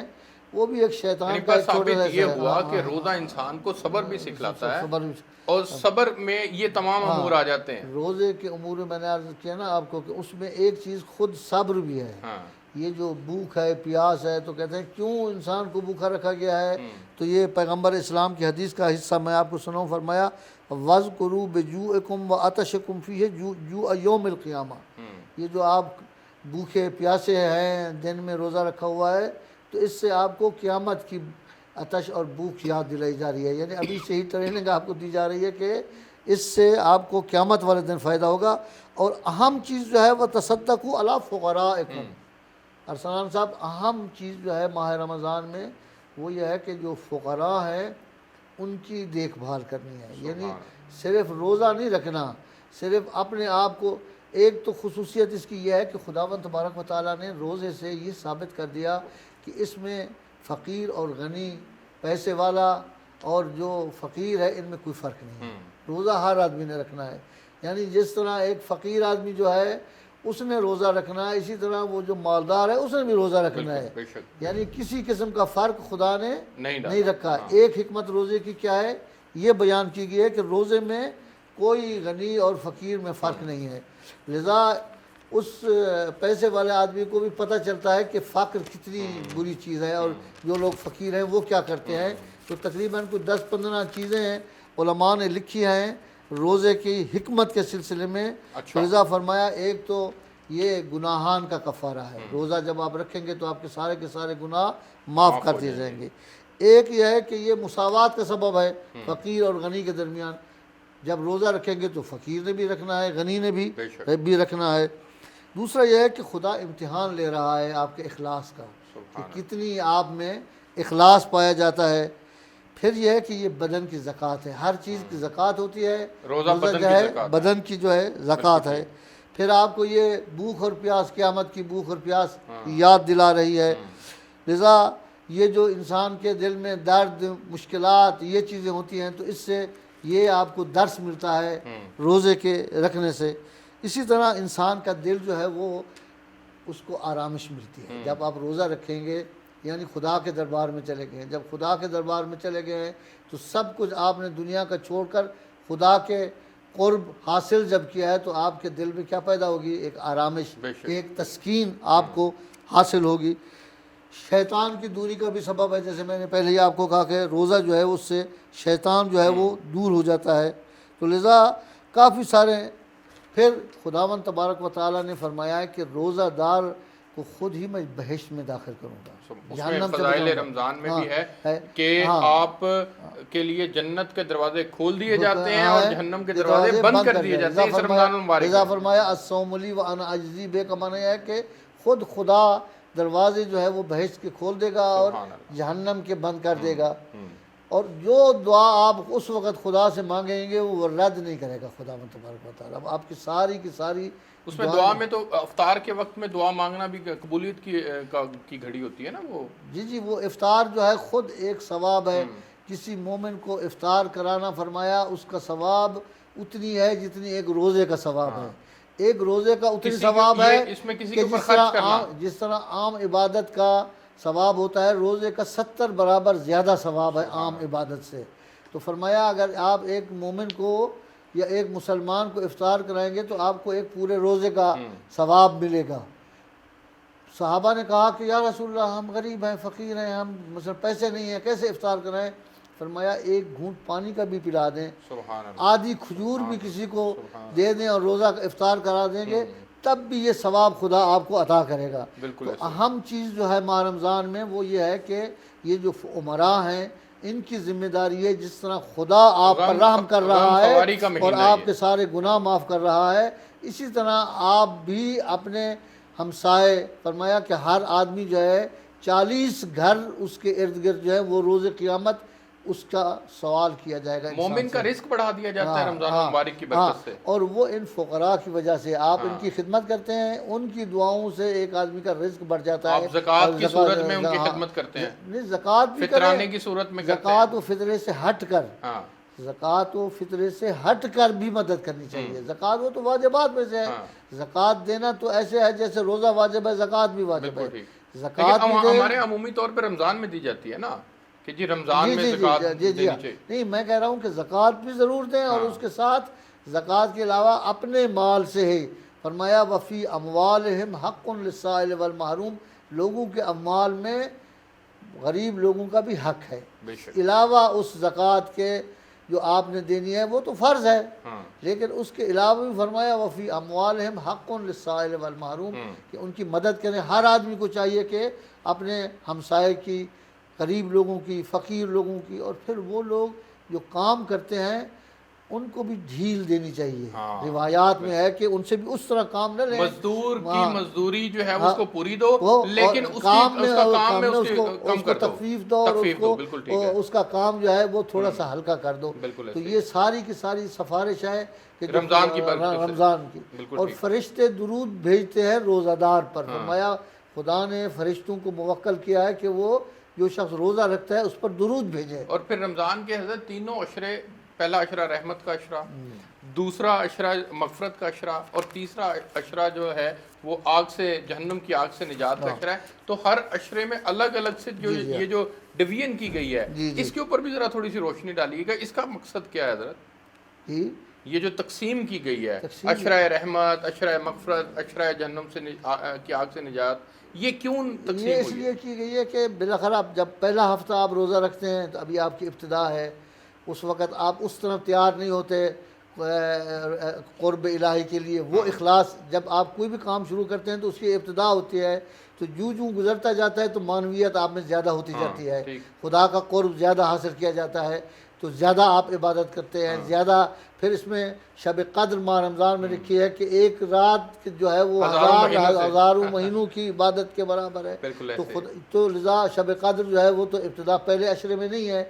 D: وہ بھی ایک شیطان کا ایک چھوٹا سا
B: یہ ہوا کہ روزہ انسان کو صبر بھی سکھلاتا ہے اور صبر میں یہ تمام امور آ جاتے ہیں.
D: روزے کے امور میں نے عرض کیا نا آپ کو کہ اس میں ایک چیز خود صبر بھی ہے. یہ جو بھوک ہے، پیاس ہے، تو کہتے ہیں کیوں انسان کو بھوکا رکھا گیا ہے؟ تو یہ پیغمبر اسلام کی حدیث کا حصہ میں آپ کو سناؤں. فرمایا وَاذْكُرُوا بِجُوعِكُمْ وَعَطَشِكُمْ فِيهِ جُوعَ يَوْمِ الْقِيَامَةِ. یہ جو آپ بھوکے پیاسے ہیں، دن میں روزہ رکھا ہوا ہے، تو اس سے آپ کو قیامت کی عطش اور بھوک یاد دلائی جا رہی ہے. یعنی ابھی سے ہی ٹریننگ آپ کو دی جا رہی ہے کہ اس سے آپ کو قیامت والے دن فائدہ ہوگا. اور اہم چیز جو ہے وہ تصدقوا علی فقرائکم. ارسلان صاحب اہم چیز جو ہے ماہ رمضان میں وہ یہ ہے کہ جو فقراء ہیں ان کی دیکھ بھال کرنی ہے. یعنی صرف روزہ نہیں رکھنا، صرف اپنے آپ کو. ایک تو خصوصیت اس کی یہ ہے کہ خداوند تبارک و تعالیٰ نے روزے سے یہ ثابت کر دیا کہ اس میں فقیر اور غنی، پیسے والا اور جو فقیر ہے، ان میں کوئی فرق نہیں ہے. روزہ ہر آدمی نے رکھنا ہے. یعنی جس طرح ایک فقیر آدمی جو ہے اس نے روزہ رکھنا ہے، اسی طرح وہ جو مالدار ہے اس نے بھی روزہ رکھنا ہے. یعنی کسی قسم کا فرق خدا نے نہیں رکھا. ایک حکمت روزے کی کیا ہے یہ بیان کی گئی ہے کہ روزے میں کوئی غنی اور فقیر میں فرق نہیں ہے. لذا اس پیسے والے آدمی کو بھی پتہ چلتا ہے کہ فقر کتنی بری چیز ہے اور جو لوگ فقیر ہیں وہ کیا کرتے ہیں. تو تقریباً کوئی 10-15 چیزیں ہیں علماء نے لکھی ہیں روزے کی حکمت کے سلسلے میں. لذا فرمایا ایک تو یہ گناہان کا کفارہ ہے. روزہ جب آپ رکھیں گے تو آپ کے سارے گناہ معاف کر دیے جائیں گے. ایک یہ ہے کہ یہ مساوات کا سبب ہے فقیر اور غنی کے درمیان. جب روزہ رکھیں گے تو فقیر نے بھی رکھنا ہے، غنی نے بھی رکھنا ہے. دوسرا یہ ہے کہ خدا امتحان لے رہا ہے آپ کے اخلاص کا کہ کتنی آپ میں اخلاص پایا جاتا ہے. پھر یہ ہے کہ یہ بدن کی زکوٰۃ ہے. ہر چیز کی زکوٰۃ ہوتی ہے، روزہ جو ہے بدن کی جو ہے زکوٰۃ ہے. پھر آپ کو یہ بھوک اور پیاس، قیامت کی بھوک اور پیاس یاد دلا رہی ہے. لذا یہ جو انسان کے دل میں درد، مشکلات، یہ چیزیں ہوتی ہیں تو اس سے یہ آپ کو درس ملتا ہے روزے کے رکھنے سے. اسی طرح انسان کا دل جو ہے وہ اس کو آرامش ملتی ہے جب آپ روزہ رکھیں گے. یعنی خدا کے دربار میں چلے گئے. جب خدا کے دربار میں چلے گئے تو سب کچھ آپ نے دنیا کا چھوڑ کر خدا کے قرب حاصل جب کیا ہے تو آپ کے دل میں کیا پیدا ہوگی؟ ایک آرامش، ایک تسکین آپ کو حاصل ہوگی. شیطان کی دوری کا بھی سبب ہے، جیسے میں نے پہلے ہی آپ کو کہا کہ روزہ جو ہے اس سے شیطان جو ہے وہ دور ہو جاتا ہے. تو لذا کافی سارے. پھر خداوند تبارک و تعالیٰ نے فرمایا ہے کہ روزہ دار کو خود ہی میں بہشت میں داخل کروں گا.
B: اس میں فضائل رمضان میں بھی ہے کہ آپ کے لیے جنت کے دروازے کھول دیے جاتے ہیں اور جہنم کے دروازے بند کر دیے جاتے ہیں اس رمضان المبارک.
D: رضا فرمایا الصوم لی وانا اجزی بے کا معنی ہے کہ خود خدا دروازے جو ہے وہ بہشت کے کھول دے گا اور جہنم کے بند کر دے گا. اور جو دعا آپ اس وقت خدا سے مانگیں گے وہ رد نہیں کرے گا خدا تبارک و تعالیٰ. اب آپ کی ساری
B: اس میں دعا میں تو افطار کے وقت میں دعا مانگنا بھی قبولیت کی گھڑی ہوتی ہے نا وہ.
D: جی وہ افطار جو ہے خود ایک ثواب ہے. کسی مومن کو افطار کرانا فرمایا اس کا ثواب اتنی ہے جتنی ایک روزے کا ثواب ہے. ایک روزے کا اتنی ثواب ہے کہ جس طرح عام عبادت کا ثواب ہوتا ہے روزے کا 70 برابر زیادہ ثواب ہے عام عبادت سے. تو فرمایا اگر آپ ایک مومن کو یا ایک مسلمان کو افطار کرائیں گے تو آپ کو ایک پورے روزے کا ثواب ملے گا. صحابہ نے کہا کہ یا رسول اللہ ہم غریب ہیں فقیر ہیں ہم مثلا پیسے نہیں ہیں کیسے افطار کرائیں. فرمایا ایک گھونٹ پانی کا بھی پلا دیں آدھی کھجور بھی کسی کو دے دیں اور روزہ کا افطار کرا دیں گے تب بھی یہ ثواب خدا آپ کو عطا کرے گا. تو اہم چیز جو ہے ماہ رمضان میں وہ یہ ہے کہ یہ جو عمراء ہیں ان کی ذمہ داری ہے جس طرح خدا آپ پر رحم کر رہا ہے اور آپ کے سارے گناہ معاف کر رہا ہے اسی طرح آپ بھی اپنے ہمسائے فرمایا کہ ہر آدمی جو ہے 40 گھر اس کے ارد گرد جو ہے وہ روز قیامت اس کا سوال کیا جائے گا.
B: مومن کا رزق بڑھا دیا جاتا ہے رمضان المبارک کی برکت سے.
D: اور وہ ان فقراء کی وجہ سے آپ ان کی خدمت کرتے ہیں ان کی دعاؤں سے ایک آدمی کا رزق بڑھ جاتا ہے.
B: آپ زکوٰۃ کی صورت میں ان کی خدمت کرتے ہیں.
D: نہیں زکوٰۃ بھی
B: فطرانے کی صورت میں کرتے ہیں.
D: زکوٰۃ و فطرے سے ہٹ کر زکوٰۃ و فطرے سے ہٹ کر بھی مدد کرنی چاہیے. زکوٰۃ وہ تو واجبات میں سے ہے. زکوٰۃ دینا تو ایسے ہے جیسے روزہ واجب ہے زکوٰۃ بھی واجب ہے.
B: زکوٰۃ ہمارے عمومی طور پہ رمضان میں دی جاتی ہے نا کہ جی رمضان میں زکوٰۃ دینی چاہیے.
D: نہیں میں کہہ رہا ہوں کہ زکوٰۃ بھی ضرور دیں اور اس کے ساتھ زکوٰۃ کے علاوہ اپنے مال سے ہی فرمایا وفی اموالہم حق للسائل والمحروم لوگوں کے اموال میں غریب لوگوں کا بھی حق ہے. علاوہ اس زکوٰۃ کے جو آپ نے دینی ہے وہ تو فرض ہے لیکن اس کے علاوہ بھی فرمایا وفی اموالہم حق للسائل والمحروم کہ ان کی مدد کریں. ہر آدمی کو چاہیے کہ اپنے ہمسائے کی غریب لوگوں کی فقیر لوگوں کی اور پھر وہ لوگ جو کام کرتے ہیں ان کو بھی ڈھیل دینی چاہیے. روایات میں ہے کہ ان سے بھی اس طرح کام نہ لیں.
B: مزدور کی مزدوری جو ہے اس کو پوری دو لیکن اس کا کام میں اس کو
D: تخفیف دو اور اس کا کام جو ہے وہ تھوڑا سا ہلکا کر دو. تو یہ ساری کی ساری سفارش ہے کہ
B: رمضان
D: کی اور فرشتے درود بھیجتے ہیں روزہ دار پر. فرمایا خدا نے فرشتوں کو موکل کیا ہے کہ وہ جو شخص روزہ رکھتا ہے اس پر درود بھیجے.
B: اور پھر رمضان کے حضرت تینوں عشرے پہلا عشرہ رحمت کا عشرہ دوسرا عشرہ مغفرت کا عشرہ اور تیسرا عشرہ جو ہے وہ آگ سے جہنم کی آگ سے نجات کا عشرہ ہے. تو ہر عشرے میں الگ الگ سے جو یہ جو ڈویژن کی گئی ہے اس کے اوپر بھی ذرا تھوڑی سی روشنی ڈالیے گا. اس کا مقصد کیا ہے حضرت یہ جو تقسیم کی گئی ہے عشرہ رحمت عشرہ مغفرت عشرہ جہنم سے کی آگ سے نجات یہ کیوں تقسیم
D: یہ اس لیے کی گئی ہے کہ بالاخر آپ جب پہلا ہفتہ آپ روزہ رکھتے ہیں تو ابھی آپ کی ابتدا ہے اس وقت آپ اس طرح تیار نہیں ہوتے قرب الہی کے لیے. وہ اخلاص جب آپ کوئی بھی کام شروع کرتے ہیں تو اس کی ابتدا ہوتی ہے تو جو گزرتا جاتا ہے تو معنویت آپ میں زیادہ ہوتی جاتی ہے خدا کا قرب زیادہ حاصل کیا جاتا ہے تو زیادہ آپ عبادت کرتے ہیں زیادہ. پھر اس میں شب قدر ماہ رمضان میں لکھی ہے کہ ایک رات جو ہے وہ ہزاروں مہینوں کی عبادت کے برابر ہے. تو لذا شب قدر جو ہے وہ تو ابتدا پہلے عشرے میں نہیں ہے.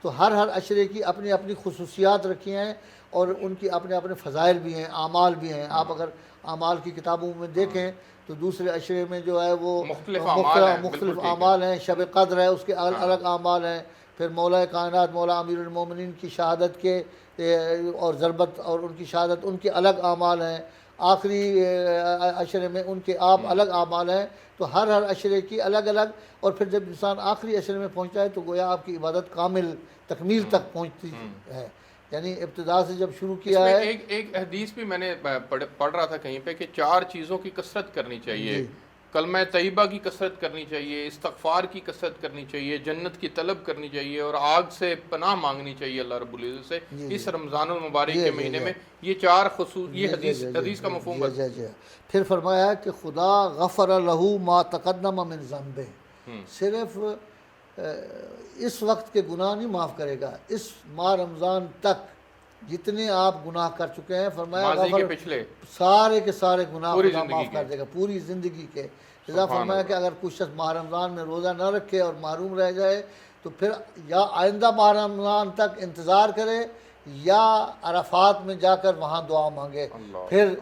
D: تو ہر عشرے کی اپنی اپنی خصوصیات رکھی ہیں اور ان کی اپنے اپنے فضائل بھی ہیں اعمال بھی ہیں. آپ اگر اعمال کی کتابوں میں دیکھیں تو دوسرے عشرے میں جو ہے وہ مختلف اعمال ہیں. شب قدر ہے اس کے الگ اعمال ہیں. پھر مولا کائنات مولا امیر المومنین کی شہادت کے اور ضربت اور ان کی شہادت ان کے الگ اعمال ہیں. آخری عشرے میں ان کے آپ الگ اعمال ہیں. تو ہر عشرے کی الگ الگ اور پھر جب انسان آخری عشرے میں پہنچتا ہے تو گویا آپ کی عبادت کامل تکمیل تک پہنچتی ہے. یعنی ابتدا سے جب شروع کیا ہے
B: ایک حدیث بھی میں نے پڑھ رہا تھا کہیں پہ کہ 4 چیزوں کی کثرت کرنی چاہیے کلمہ طیبہ کی کثرت کرنی چاہیے، استغفار کی کثرت کرنی چاہیے، جنت کی طلب کرنی چاہیے اور آگ سے پناہ مانگنی چاہیے اللہ رب العزت سے اس رمضان المبارک کے مہینے میں۔ یہ چار خصوص یہ حدیث کا مفہوم ہے۔
D: پھر فرمایا ہے کہ خدا غفر لہو ما تقدم من ذنبہ، صرف اس وقت کے گناہ نہیں معاف کرے گا، اس ماہ رمضان تک جتنے آپ گناہ کر چکے ہیں، فرمایا
B: ماضی کے
D: غفر
B: پچھلے
D: سارے کے سارے گناہ
B: پوری
D: خدا
B: زندگی
D: معاف
B: کے۔
D: کر دے گا، پوری زندگی کے۔ لذا فرمایا کہ اگر کچھ شخص ماہ رمضان میں روزہ نہ رکھے اور محروم رہ جائے تو پھر یا آئندہ ماہ رمضان تک انتظار کرے یا عرفات میں جا کر وہاں دعا مانگے، پھر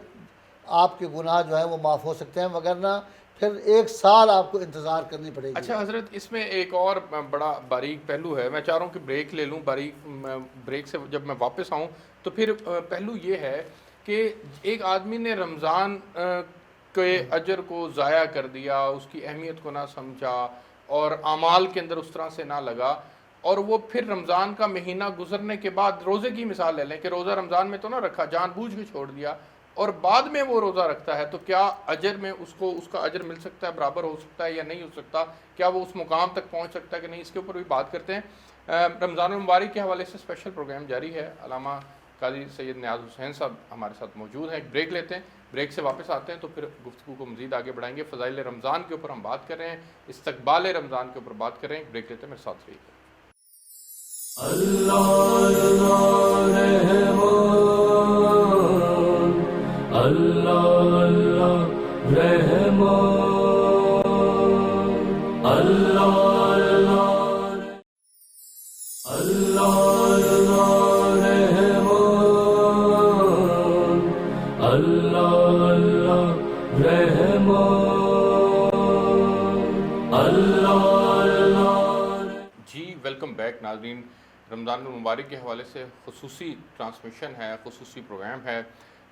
D: آپ کے گناہ جو ہیں وہ معاف ہو سکتے ہیں، وگرنہ پھر 1 سال آپ کو انتظار کرنی پڑے گی۔
B: اچھا حضرت، اس میں ایک اور بڑا باریک پہلو ہے، میں چاہ رہا ہوں کہ بریک لے لوں، بریک سے جب میں واپس آؤں تو پھر پہلو یہ ہے کہ ایک آدمی نے رمضان کے اجر کو ضائع کر دیا، اس کی اہمیت کو نہ سمجھا اور اعمال کے اندر اس طرح سے نہ لگا، اور وہ پھر رمضان کا مہینہ گزرنے کے بعد روزے کی مثال لے لیں کہ روزہ رمضان میں تو نہ رکھا، جان بوجھ کے چھوڑ دیا، اور بعد میں وہ روزہ رکھتا ہے، تو کیا اجر میں اس کو اس کا اجر مل سکتا ہے، برابر ہو سکتا ہے یا نہیں ہو سکتا؟ کیا وہ اس مقام تک پہنچ سکتا ہے کہ نہیں؟ اس کے اوپر بھی بات کرتے ہیں۔ رمضان المبارک کے حوالے سے اسپیشل پروگرام جاری ہے، علامہ قاضی سید نیاز حسین صاحب ہمارے ساتھ موجود ہیں۔ ایک بریک لیتے ہیں، بریک سے واپس آتے ہیں تو پھر گفتگو کو مزید آگے بڑھائیں گے۔ فضائل رمضان کے اوپر ہم بات کر رہے ہیں، استقبال رمضان کے اوپر بات کر رہے ہیں۔ بریک لیتے ہیں، میرے ساتھ رہیے۔ جی ویلکم بیک ناظرین، رمضان المبارک کے حوالے سے خصوصی ٹرانسمیشن ہے، خصوصی پروگرام ہے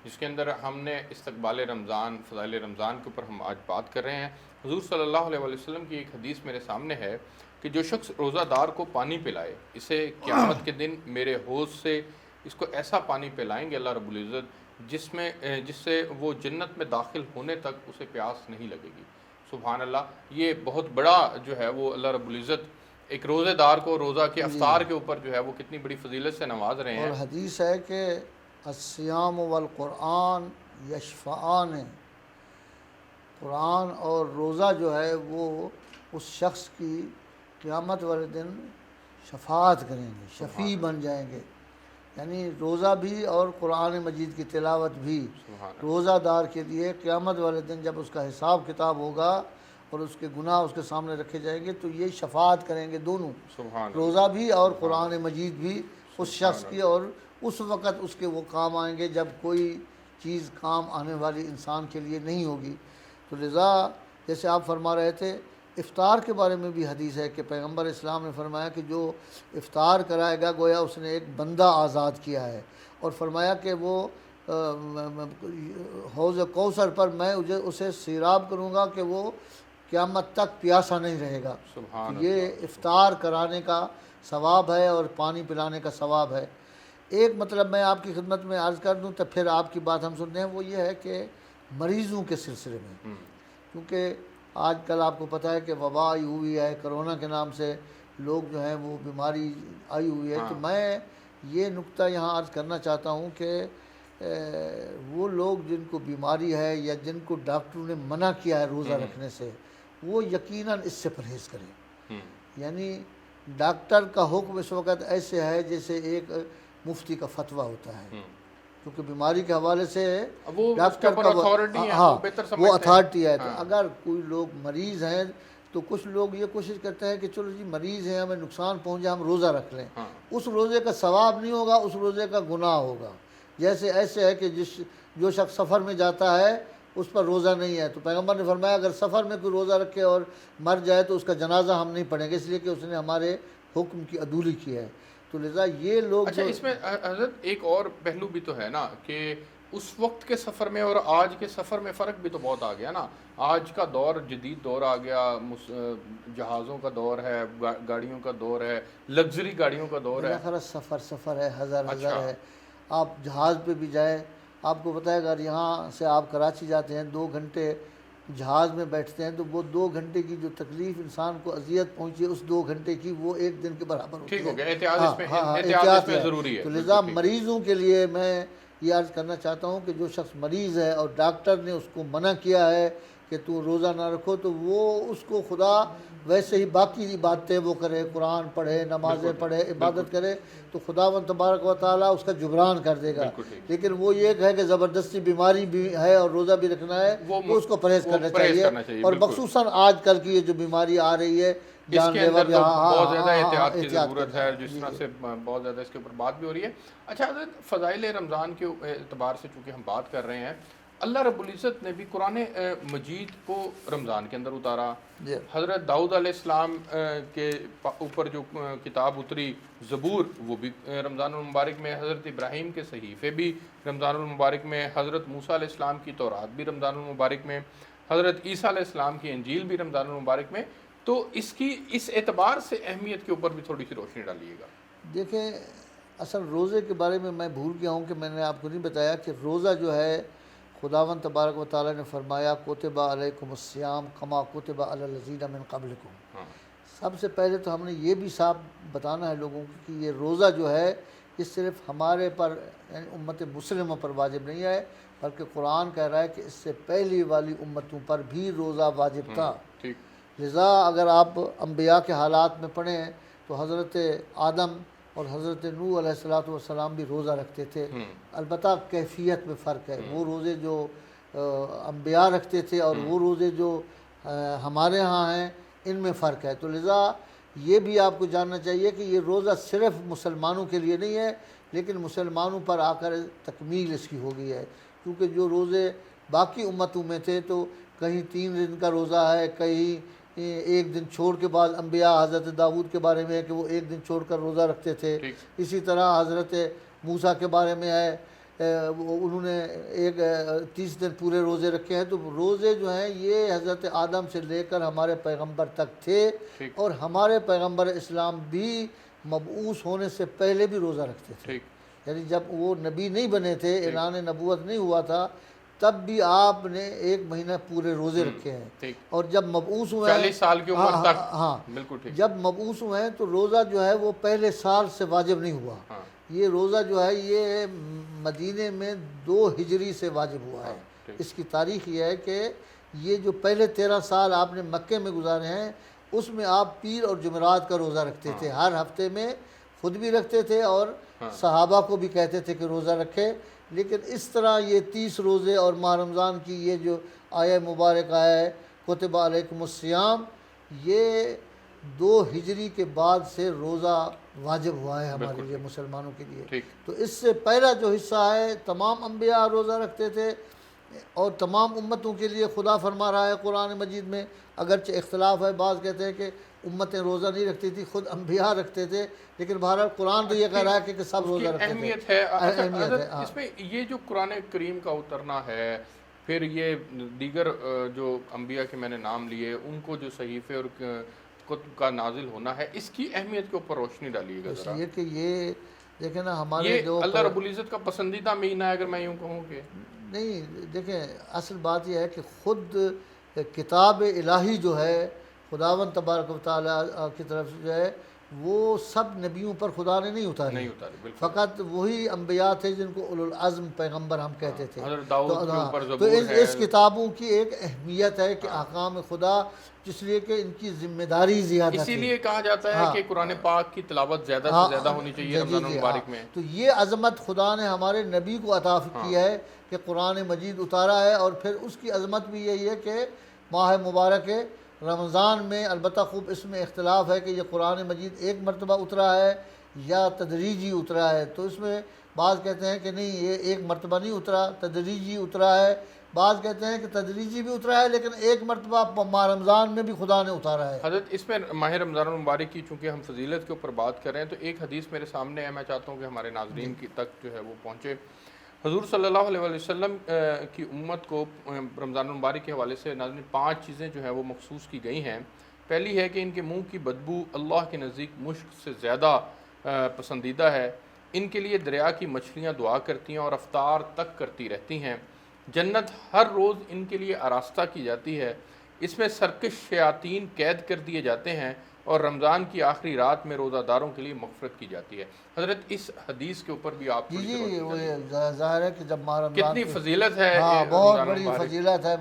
B: جس کے اندر ہم نے استقبال رمضان، فضائل رمضان کے اوپر ہم آج بات کر رہے ہیں۔ حضور صلی اللہ علیہ وسلم کی ایک حدیث میرے سامنے ہے کہ جو شخص روزہ دار کو پانی پلائے، اسے قیامت کے دن میرے حوض سے اس کو ایسا پانی پلائیں گے اللہ رب العزت جس سے وہ جنت میں داخل ہونے تک اسے پیاس نہیں لگے گی۔ سبحان اللہ، یہ بہت بڑا جو ہے وہ اللہ رب العزت ایک روزے دار کو روزہ کے افطار کے اوپر جو ہے وہ کتنی بڑی فضیلت سے نواز رہے ہیں۔
D: اور حدیث ہے کہ الصیام والقرآن یشفعان، قرآن اور روزہ جو ہے وہ اس شخص کی قیامت والے دن شفاعت کریں گے، شفیع بن جائیں گے۔ یعنی روزہ بھی اور قرآن مجید کی تلاوت بھی روزہ دار کے لیے قیامت والے دن جب اس کا حساب کتاب ہوگا اور اس کے گناہ اس کے سامنے رکھے جائیں گے تو یہ شفاعت کریں گے دونوں، روزہ بھی اور قرآن مجید بھی اس شخص کی، اور اس وقت اس کے وہ کام آئیں گے جب کوئی چیز کام آنے والی انسان کے لیے نہیں ہوگی۔ تو لذا جیسے آپ فرما رہے تھے، افطار کے بارے میں بھی حدیث ہے کہ پیغمبر اسلام نے فرمایا کہ جو افطار کرائے گا گویا اس نے ایک بندہ آزاد کیا ہے، اور فرمایا کہ وہ حوض کوثر پر میں اسے سیراب کروں گا کہ وہ قیامت تک پیاسا نہیں رہے گا۔ یہ افطار کرانے کا ثواب ہے اور پانی پلانے کا ثواب ہے۔ ایک مطلب میں آپ کی خدمت میں عرض کر دوں تو پھر آپ کی بات ہم سنتے ہیں، وہ یہ ہے کہ مریضوں کے سلسلے میں، کیونکہ آج کل آپ کو پتہ ہے کہ وبا آئی ہوئی ہے، کرونا کے نام سے لوگ جو ہیں وہ بیماری آئی ہوئی ہے، تو میں یہ نقطہ یہاں عرض کرنا چاہتا ہوں کہ وہ لوگ جن کو بیماری ہے یا جن کو ڈاکٹروں نے منع کیا ہے روزہ رکھنے سے، وہ یقیناً اس سے پرہیز کریں۔ یعنی ڈاکٹر کا حکم اس وقت ایسے ہے جیسے ایک مفتی کا فتویٰ ہوتا ہے، کیونکہ بیماری کے حوالے سے ڈاکٹر کا وہ اتھارٹی ہے۔ تو اگر کوئی لوگ مریض ہیں تو کچھ لوگ یہ کوشش کرتے ہیں کہ چلو جی مریض ہیں، ہمیں نقصان پہنچا، ہم روزہ رکھ لیں۔ اس روزے کا ثواب نہیں ہوگا، اس روزے کا گناہ ہوگا۔ جیسے ایسے ہے کہ جو شخص سفر میں جاتا ہے اس پر روزہ نہیں ہے، تو پیغمبر نے فرمایا اگر سفر میں کوئی روزہ رکھے اور مر جائے تو اس کا جنازہ ہم نہیں پڑھیں گے، اس لیے کہ اس نے ہمارے حکم کی عدولی کی ہے۔ تو لذا یہ لوگ
B: اچھا، اس میں حضرت ایک اور پہلو بھی تو ہے نا کہ اس وقت کے سفر میں اور آج کے سفر میں فرق بھی تو بہت آ گیا نا۔ آج کا دور جدید دور آ گیا، جہازوں کا دور ہے، گاڑیوں کا دور ہے، لگژری گاڑیوں کا دور ہے۔
D: سفر ہے، ہزار ہے۔ آپ جہاز پہ بھی جائیں، آپ کو پتہ ہے اگر یہاں سے آپ کراچی جاتے ہیں 2 گھنٹے جہاز میں بیٹھتے ہیں تو وہ 2 گھنٹے کی جو تکلیف انسان کو اذیت پہنچی ہے اس 2 گھنٹے کی وہ 1 دن کے برابر ہوتی ہے.
B: ٹھیک ہو گیا. احتیاط اس میں ضروری ہے.
D: تو لہٰذا مریضوں کے لیے میں یہ عرض کرنا چاہتا ہوں کہ جو شخص مریض ہے اور ڈاکٹر نے اس کو منع کیا ہے کہ تو روزہ نہ رکھو تو وہ اس کو خدا ویسے ہی باقی عبادتیں وہ کرے, قرآن پڑھے, نمازیں پڑھے, عبادت کرے تو خداوند تبارک و تعالیٰ اس کا جبران کر دے گا. لیکن وہ یہ ہے کہ زبردستی بیماری بھی ہے اور روزہ بھی رکھنا ہے تو اس کو پرہیز کرنا چاہیے. اور مخصوصاً آج کل کی یہ جو بیماری آ رہی ہے
B: اس کے اندر تو بہت زیادہ احتیاط کی ضرورت ہے, جس طرح سے بہت زیادہ اس کے اوپر بات بھی ہو رہی ہے. اچھا حضرت, فضائل رمضان کے اعتبار سے چونکہ ہم بات کر رہے ہیں, اللہ رب العزت نے بھی قرآن مجید کو رمضان کے اندر اتارا. حضرت داؤد علیہ السلام کے اوپر جو کتاب اتری زبور وہ بھی رمضان المبارک میں, حضرت ابراہیم کے صحیفے بھی رمضان المبارک میں, حضرت موسیٰ علیہ السلام کی تورات بھی رمضان المبارک میں, حضرت عیسیٰ علیہ السلام کی انجیل بھی رمضان المبارک میں. تو اس اعتبار سے اہمیت کے اوپر بھی تھوڑی سی روشنی ڈالیے گا.
D: دیکھیں, اصل روزے کے بارے میں بھول گیا ہوں کہ میں نے آپ کو نہیں بتایا کہ روزہ جو ہے خداوند تبارک و تعالیٰ نے فرمایا کتب علیکم الصیام کما کتب علی الذین من قبلکم. سب سے پہلے تو ہم نے یہ بھی صاف بتانا ہے لوگوں کو کہ یہ روزہ جو ہے یہ صرف ہمارے پر یعنی امت مسلمہ پر واجب نہیں ہے, بلکہ قرآن کہہ رہا ہے کہ اس سے پہلی والی امتوں پر بھی روزہ واجب تھا. لذا اگر آپ انبیاء کے حالات میں پڑھیں تو حضرت آدم اور حضرت نوح علیہ السلام بھی روزہ رکھتے تھے. البتہ کیفیت میں فرق ہے, وہ روزے جو انبیاء رکھتے تھے اور وہ روزے جو ہمارے ہاں ہیں ان میں فرق ہے. تو لذا یہ بھی آپ کو جاننا چاہیے کہ یہ روزہ صرف مسلمانوں کے لیے نہیں ہے, لیکن مسلمانوں پر آ کر تکمیل اس کی ہو گئی ہے. کیونکہ جو روزے باقی امتوں میں تھے تو کہیں 3 دن کا روزہ ہے, کہیں 1 دن چھوڑ کے, بعد انبیاء حضرت داؤد کے بارے میں ہے کہ وہ 1 دن چھوڑ کر روزہ رکھتے تھے. اسی طرح حضرت موسیٰ کے بارے میں ہے انہوں نے 30 دن پورے روزے رکھے ہیں. تو روزے جو ہیں یہ حضرت آدم سے لے کر ہمارے پیغمبر تک تھے, اور ہمارے پیغمبر اسلام بھی مبعوث ہونے سے پہلے بھی روزہ رکھتے تھے. یعنی جب وہ نبی نہیں بنے تھے, اعلان نبوت نہیں ہوا تھا, تب بھی آپ نے 1 مہینہ پورے روزے رکھے ہیں. اور جب مبعوث ہوئے ہیں
B: 40 سال کی عمر تک,
D: بالکل جب مبعوث ہوئے ہیں تو روزہ جو ہے وہ پہلے سال سے واجب نہیں ہوا. یہ روزہ جو ہے یہ مدینے میں 2 ہجری سے واجب ہوا ہے. اس کی تاریخ یہ ہے کہ یہ جو پہلے 13 سال آپ نے مکے میں گزارے ہیں اس میں آپ پیر اور جمعرات کا روزہ رکھتے تھے, ہر ہفتے میں خود بھی رکھتے تھے اور صحابہ کو بھی کہتے تھے کہ روزہ رکھے. لیکن اس طرح یہ 30 روزے اور ماہ رمضان کی یہ جو آیہ مبارک ہے کتب علیکم الصیام, یہ 2 ہجری کے بعد سے روزہ واجب ہوا ہے ہمارے لیے مسلمانوں کے لیے. تو اس سے پہلا جو حصہ ہے تمام انبیاء روزہ رکھتے تھے, اور تمام امتوں کے لیے خدا فرما رہا ہے قرآن مجید میں, اگرچہ اختلاف ہے, بعض کہتے ہیں کہ امتیں روزہ نہیں رکھتی تھی, خود انبیاء رکھتے تھے, لیکن بہرحال قرآن تو یہ کہہ رہا ہے کہ سب روزہ رکھتے تھے.
B: اہمیت ہے. اس میں یہ جو قرآن کریم کا اترنا ہے, پھر یہ دیگر جو انبیاء کے میں نے نام لیے ان کو جو صحیفے اور کتب کا نازل ہونا ہے, اس کی اہمیت کے اوپر روشنی ڈالیے گا ذرا.
D: یہ کہ یہ دیکھیں نا ہمارے جو
B: اللہ رب العزت کا پسندیدہ مہینہ ہے اگر میں یوں کہوں کہ
D: نہیں. دیکھیں اصل بات یہ ہے کہ خود کتاب الہی جو ہے خداوند تبارک و تعالیٰ کی طرف سے جو ہے وہ سب نبیوں پر خدا نے نہیں اتاری. فقط وہی انبیاء تھے جن کو اولو العزم پیغمبر ہم کہتے تھے. تو اس کتابوں کی ایک اہمیت ہے کہ احکام خدا, اس لیے کہ ان کی ذمہ داری زیادہ ہے.
B: اسی لیے کہا جاتا ہے کہ قرآن پاک کی تلاوت زیادہ سے زیادہ ہونی چاہیے رمضان المبارک میں.
D: تو یہ عظمت خدا نے ہمارے نبی کو عطا کی ہے کہ قرآن مجید اتارا ہے, اور پھر اس کی عظمت بھی یہی ہے کہ ماہ مبارک رمضان میں, البتہ خوب اس میں اختلاف ہے کہ یہ قرآن مجید 1 مرتبہ اترا ہے یا تدریجی اترا ہے. تو اس میں بعض کہتے ہیں کہ نہیں یہ 1 مرتبہ نہیں اترا, تدریجی اترا ہے. بعض کہتے ہیں کہ تدریجی بھی اترا ہے لیکن 1 مرتبہ ماہ رمضان میں بھی خدا نے اتارا ہے.
B: حضرت اس میں ماہ رمضان المبارک کی چونکہ ہم فضیلت کے اوپر بات کر رہے ہیں تو ایک حدیث میرے سامنے ہے, میں چاہتا ہوں کہ ہمارے ناظرین کی تک جو ہے وہ پہنچے. حضور صلی اللہ علیہ وسلم کی امت کو رمضان المبارک کے حوالے سے ناظرین 5 چیزیں جو ہیں وہ مخصوص کی گئی ہیں. پہلی ہے کہ ان کے منہ کی بدبو اللہ کے نزدیک مشک سے زیادہ پسندیدہ ہے. ان کے لیے دریا کی مچھلیاں دعا کرتی ہیں اور افطار تک کرتی رہتی ہیں. جنت ہر روز ان کے لیے آراستہ کی جاتی ہے، اس میں سرکش شیاطین قید کر دیے جاتے ہیں، اور رمضان کی آخری رات میں روزہ داروں کے لیے مغفرت کی جاتی ہے۔ حضرت اس حدیث کے اوپر بھی آپ
D: جی
B: تھوڑی سی
D: جی،
B: روشنی
D: وہ
B: ڈالیں۔
D: یہ ظاہر ہے کہ جب ماہ رمضان
B: کتنی
D: کی
B: فضیلت ہے
D: ہاں
B: یہ
D: بہت
B: رمضان
D: بڑی
B: مبارک۔
D: فضیلت ہے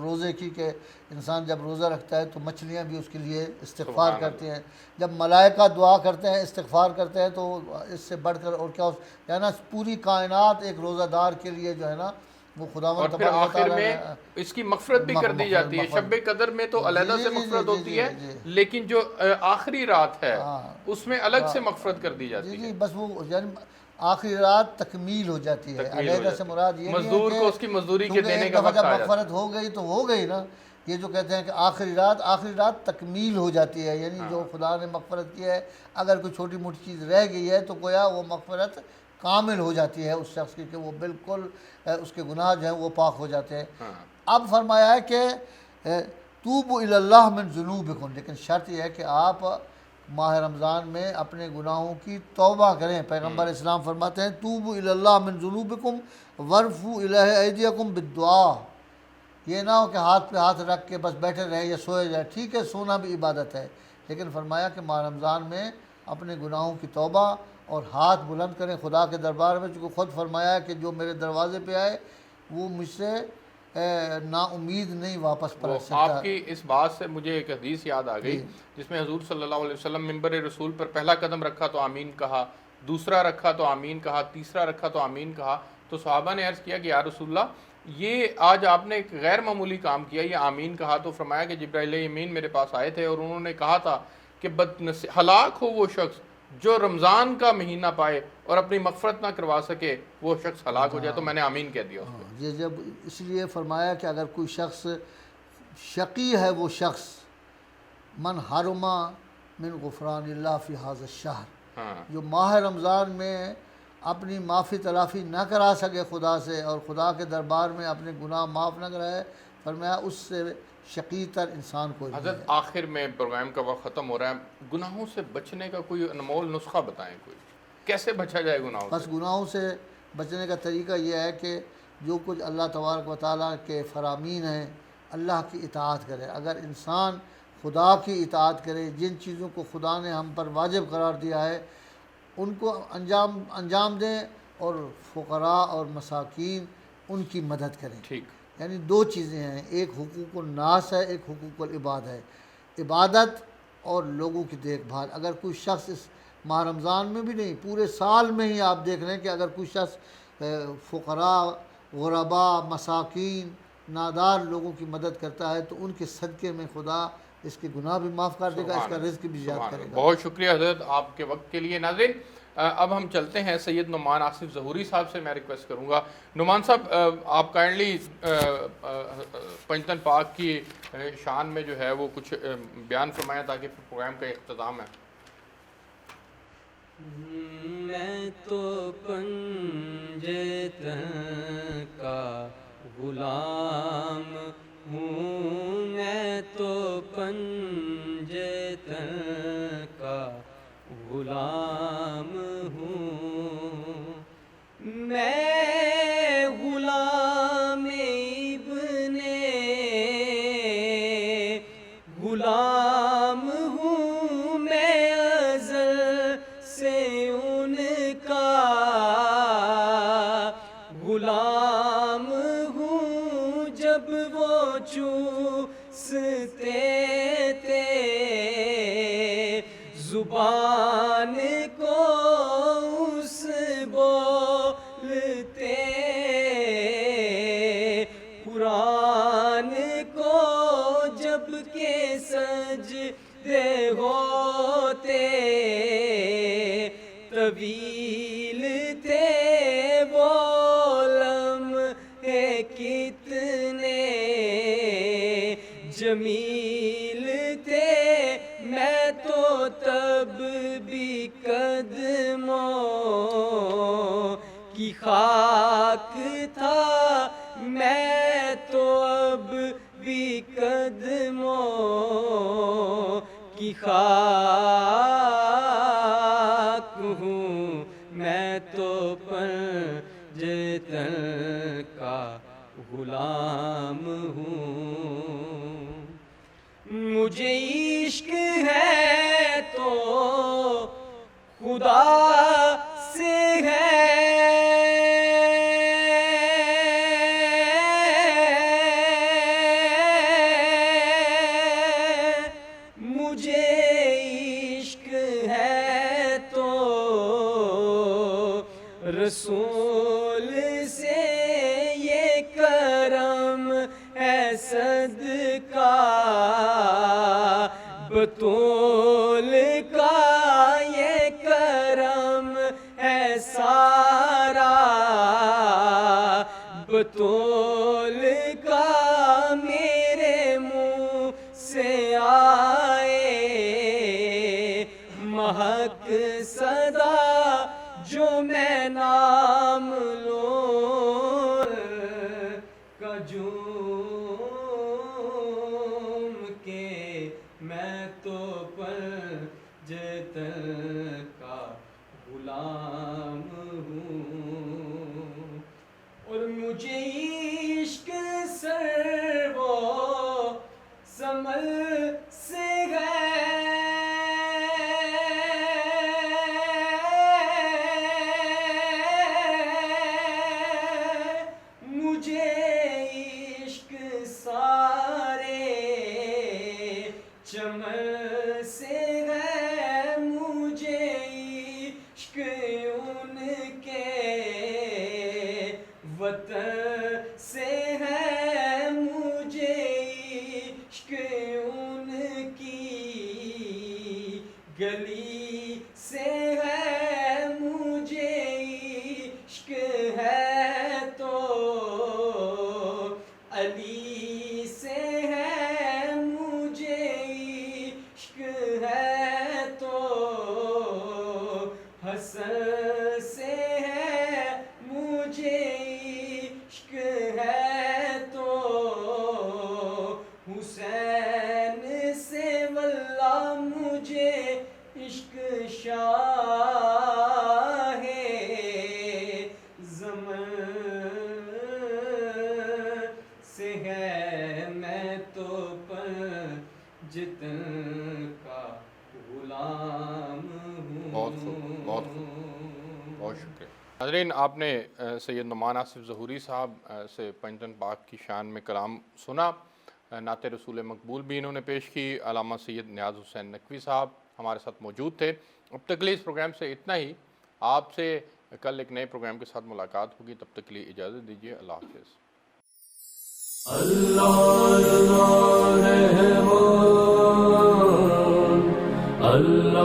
D: روزے کی، کہ انسان جب روزہ رکھتا ہے تو مچھلیاں بھی اس کے لیے استغفار
B: سبحان
D: کرتی ہیں، جب ملائکہ دعا کرتے ہیں، استغفار کرتے ہیں، تو اس سے بڑھ کر اور کیا ہے نا، پوری کائنات ایک روزہ دار کے لیے جو ہے نا وہ خداوند
B: اور پھر
D: تبارک و
B: آخر
D: تعالیٰ
B: میں
D: نے
B: اس کی مغفرت بھی کر دی جاتی ہے۔ شب قدر میں تو علیحدہ
D: جی
B: سے
D: جی
B: مغفرت
D: جی
B: ہوتی
D: جی
B: ہے،
D: جی
B: لیکن جو آخری رات ہے
D: ہاں
B: اس میں الگ سے مغفرت کر دی
D: جی
B: جاتی
D: جی،
B: ہے،
D: بس وہ یعنی آخری رات تکمیل ہو جاتی ہے۔
B: تکمیل ہو
D: علیحدہ سے
B: جاتی ہے۔
D: مراد یہ نہیں ہے
B: مزدور
D: کہ
B: کو اس کی مزدوری کے
D: چونکہ
B: دینے
D: ایک
B: کا
D: دفعہ
B: وقت
D: جب
B: آ جاتا
D: مغفرت ہو گئی تو ہو گئی نا، یہ جو کہتے ہیں کہ آخری رات تکمیل ہو جاتی ہے، یعنی جو خدا نے مغفرت کی ہے، اگر کوئی چھوٹی موٹی چیز رہ گئی ہے تو گویا وہ مغفرت کامل ہو جاتی ہے اس شخص کی، کہ وہ بالکل اس کے گناہ جو ہیں وہ پاک ہو جاتے ہیں۔ اب فرمایا ہے کہ توبوا الی اللہ من ذنوبکم، لیکن شرط یہ ہے کہ آپ ماہ رمضان میں اپنے گناہوں کی توبہ کریں۔ پیغمبر اسلام فرماتے ہیں توبوا الی اللہ من ذنوبکم وارفعوا الیہ ایدیکم بالدعاء، یہ نہ ہو کہ ہاتھ پہ ہاتھ رکھ کے بس بیٹھے رہے یا سوئے جائے، ٹھیک ہے سونا بھی عبادت ہے، لیکن فرمایا کہ ماہ رمضان میں اپنے گناہوں کی توبہ اور ہاتھ بلند کریں خدا کے دربار میں، چونکہ خود فرمایا ہے کہ جو میرے دروازے پہ آئے وہ مجھ سے نا امید نہیں واپس پلٹ سکتا۔
B: آپ کی اس بات سے مجھے ایک حدیث یاد آ گئی جس میں حضور صلی اللہ علیہ وسلم منبر رسول پر پہلا قدم رکھا تو آمین کہا، دوسرا رکھا تو آمین کہا، تیسرا رکھا تو آمین کہا، تو صحابہ نے عرض کیا کہ یا رسول اللہ یہ آج آپ نے ایک غیر معمولی کام کیا، یہ آمین کہا، تو فرمایا کہ جبرائیل امین میرے پاس آئے تھے اور انہوں نے کہا تھا کہ ہلاک ہو وہ شخص جو رمضان کا مہینہ پائے اور اپنی مغفرت نہ کروا سکے، وہ شخص ہلاک ہو جائے، تو میں نے آمین کہہ دیا اس پہ۔
D: یہ جب اس لیے فرمایا کہ اگر کوئی شخص شقی ہے، وہ شخص من حرم من غفران اللہ فی ھذا الشہر، جو ماہ رمضان میں اپنی معافی تلافی نہ کرا سکے خدا سے اور خدا کے دربار میں اپنے گناہ معاف نہ کرائے، فرمایا اس سے شقی تر انسان کوئی نہیں ہے۔
B: حضرت آخر میں پروگرام کا وقت ختم ہو رہا ہے، گناہوں سے بچنے کا کوئی انمول نسخہ بتائیں، کوئی کیسے بچا جائے گناہوں
D: بس
B: سے؟
D: گناہوں سے بچنے کا طریقہ یہ ہے کہ جو کچھ اللہ تبارک و تعالیٰ کے فرامین ہیں اللہ کی اطاعت کرے۔ اگر انسان خدا کی اطاعت کرے، جن چیزوں کو خدا نے ہم پر واجب قرار دیا ہے ان کو انجام دیں، اور فقراء اور مساکین ان کی مدد کریں۔
B: ٹھیک،
D: یعنی دو چیزیں ہیں، ایک حقوق الناس ہے، ایک حقوق العباد ہے، عبادت اور لوگوں کی دیکھ بھال۔ اگر کوئی شخص اس ماہ رمضان میں بھی نہیں، پورے سال میں ہی آپ دیکھ رہے ہیں کہ اگر کوئی شخص فقراء، غرباء، مساکین، نادار لوگوں کی مدد کرتا ہے تو ان کے صدقے میں خدا اس کے گناہ بھی معاف کر دے گا، اس کا رزق بھی زیادہ کرے گا۔
B: بہت شکریہ حضرت آپ کے وقت کے لیے۔ ناظرین اب ہم چلتے ہیں سید نعمان آصف ظہوری صاحب سے، میں ریکویسٹ کروں گا نعمان صاحب آپ کائنڈلی پنجتن پاک کی شان میں جو ہے وہ کچھ بیان فرمائیں تاکہ پروگرام کا اختتام ہے۔
C: میں تو پنجتن کا غلام ہوں، میں تو پنجتن کا غلام ہوں، میں غلام ابن غلام ہوں، میں ازل سے ان کا غلام ہوں، جب وہ چوستے تھے زبان کو اس بولتے قرآن کو، جب کہ سجدے ہوتے طویل تھے وہ لمحے کتنے جمیل تھے، میں تو تب بھی قدموں کی خاک تھا، میں تو اب بھی قدموں کی خاک ہوں، میں تو پنجتن کا غلام ہوں، مجھے عشق ہے تو خدا سے ہے، مجھے عشق ہے تو رسول سے یہ کرم ہے صدقہ، بطول کا یہ کرم ہے سارا، بطول کا میرے منہ سے آئے مہک صدا جو میں نام لوں کجوم کے میں تو پر جتن کا غلام ہوں، اور مجھے عشق سر و سمل سے چمن سے ہے، مجھے عشق ان کے وطن سے ہے، مجھے عشق ان کی گلی سے ہے، مجھے عشق ہے تو علی سے ہے، مجھے عشق ہے تو حسن سے ہے، مجھے عشق ہے تو حسین سے، واللہ مجھے عشق شاہ زمن سے ہے، میں تو پر جتن کا غلام ہوں۔
B: بہت خوب، بہت خوب، بہت شکریہ ناظرین۔ آپ نے سید نعمان آصف ظہوری صاحب سے پنجتن پاک کی شان میں کلام سنا، نعت رسول مقبول بھی انہوں نے پیش کی۔ علامہ سید نیاز حسین نقوی صاحب ہمارے ساتھ موجود تھے۔ اب تک کے لیے اس پروگرام سے اتنا ہی، آپ سے کل ایک نئے پروگرام کے ساتھ ملاقات ہوگی، تب تک کے لیے اجازت دیجیے، اللہ حافظ۔
A: اللہ رحمان اللہ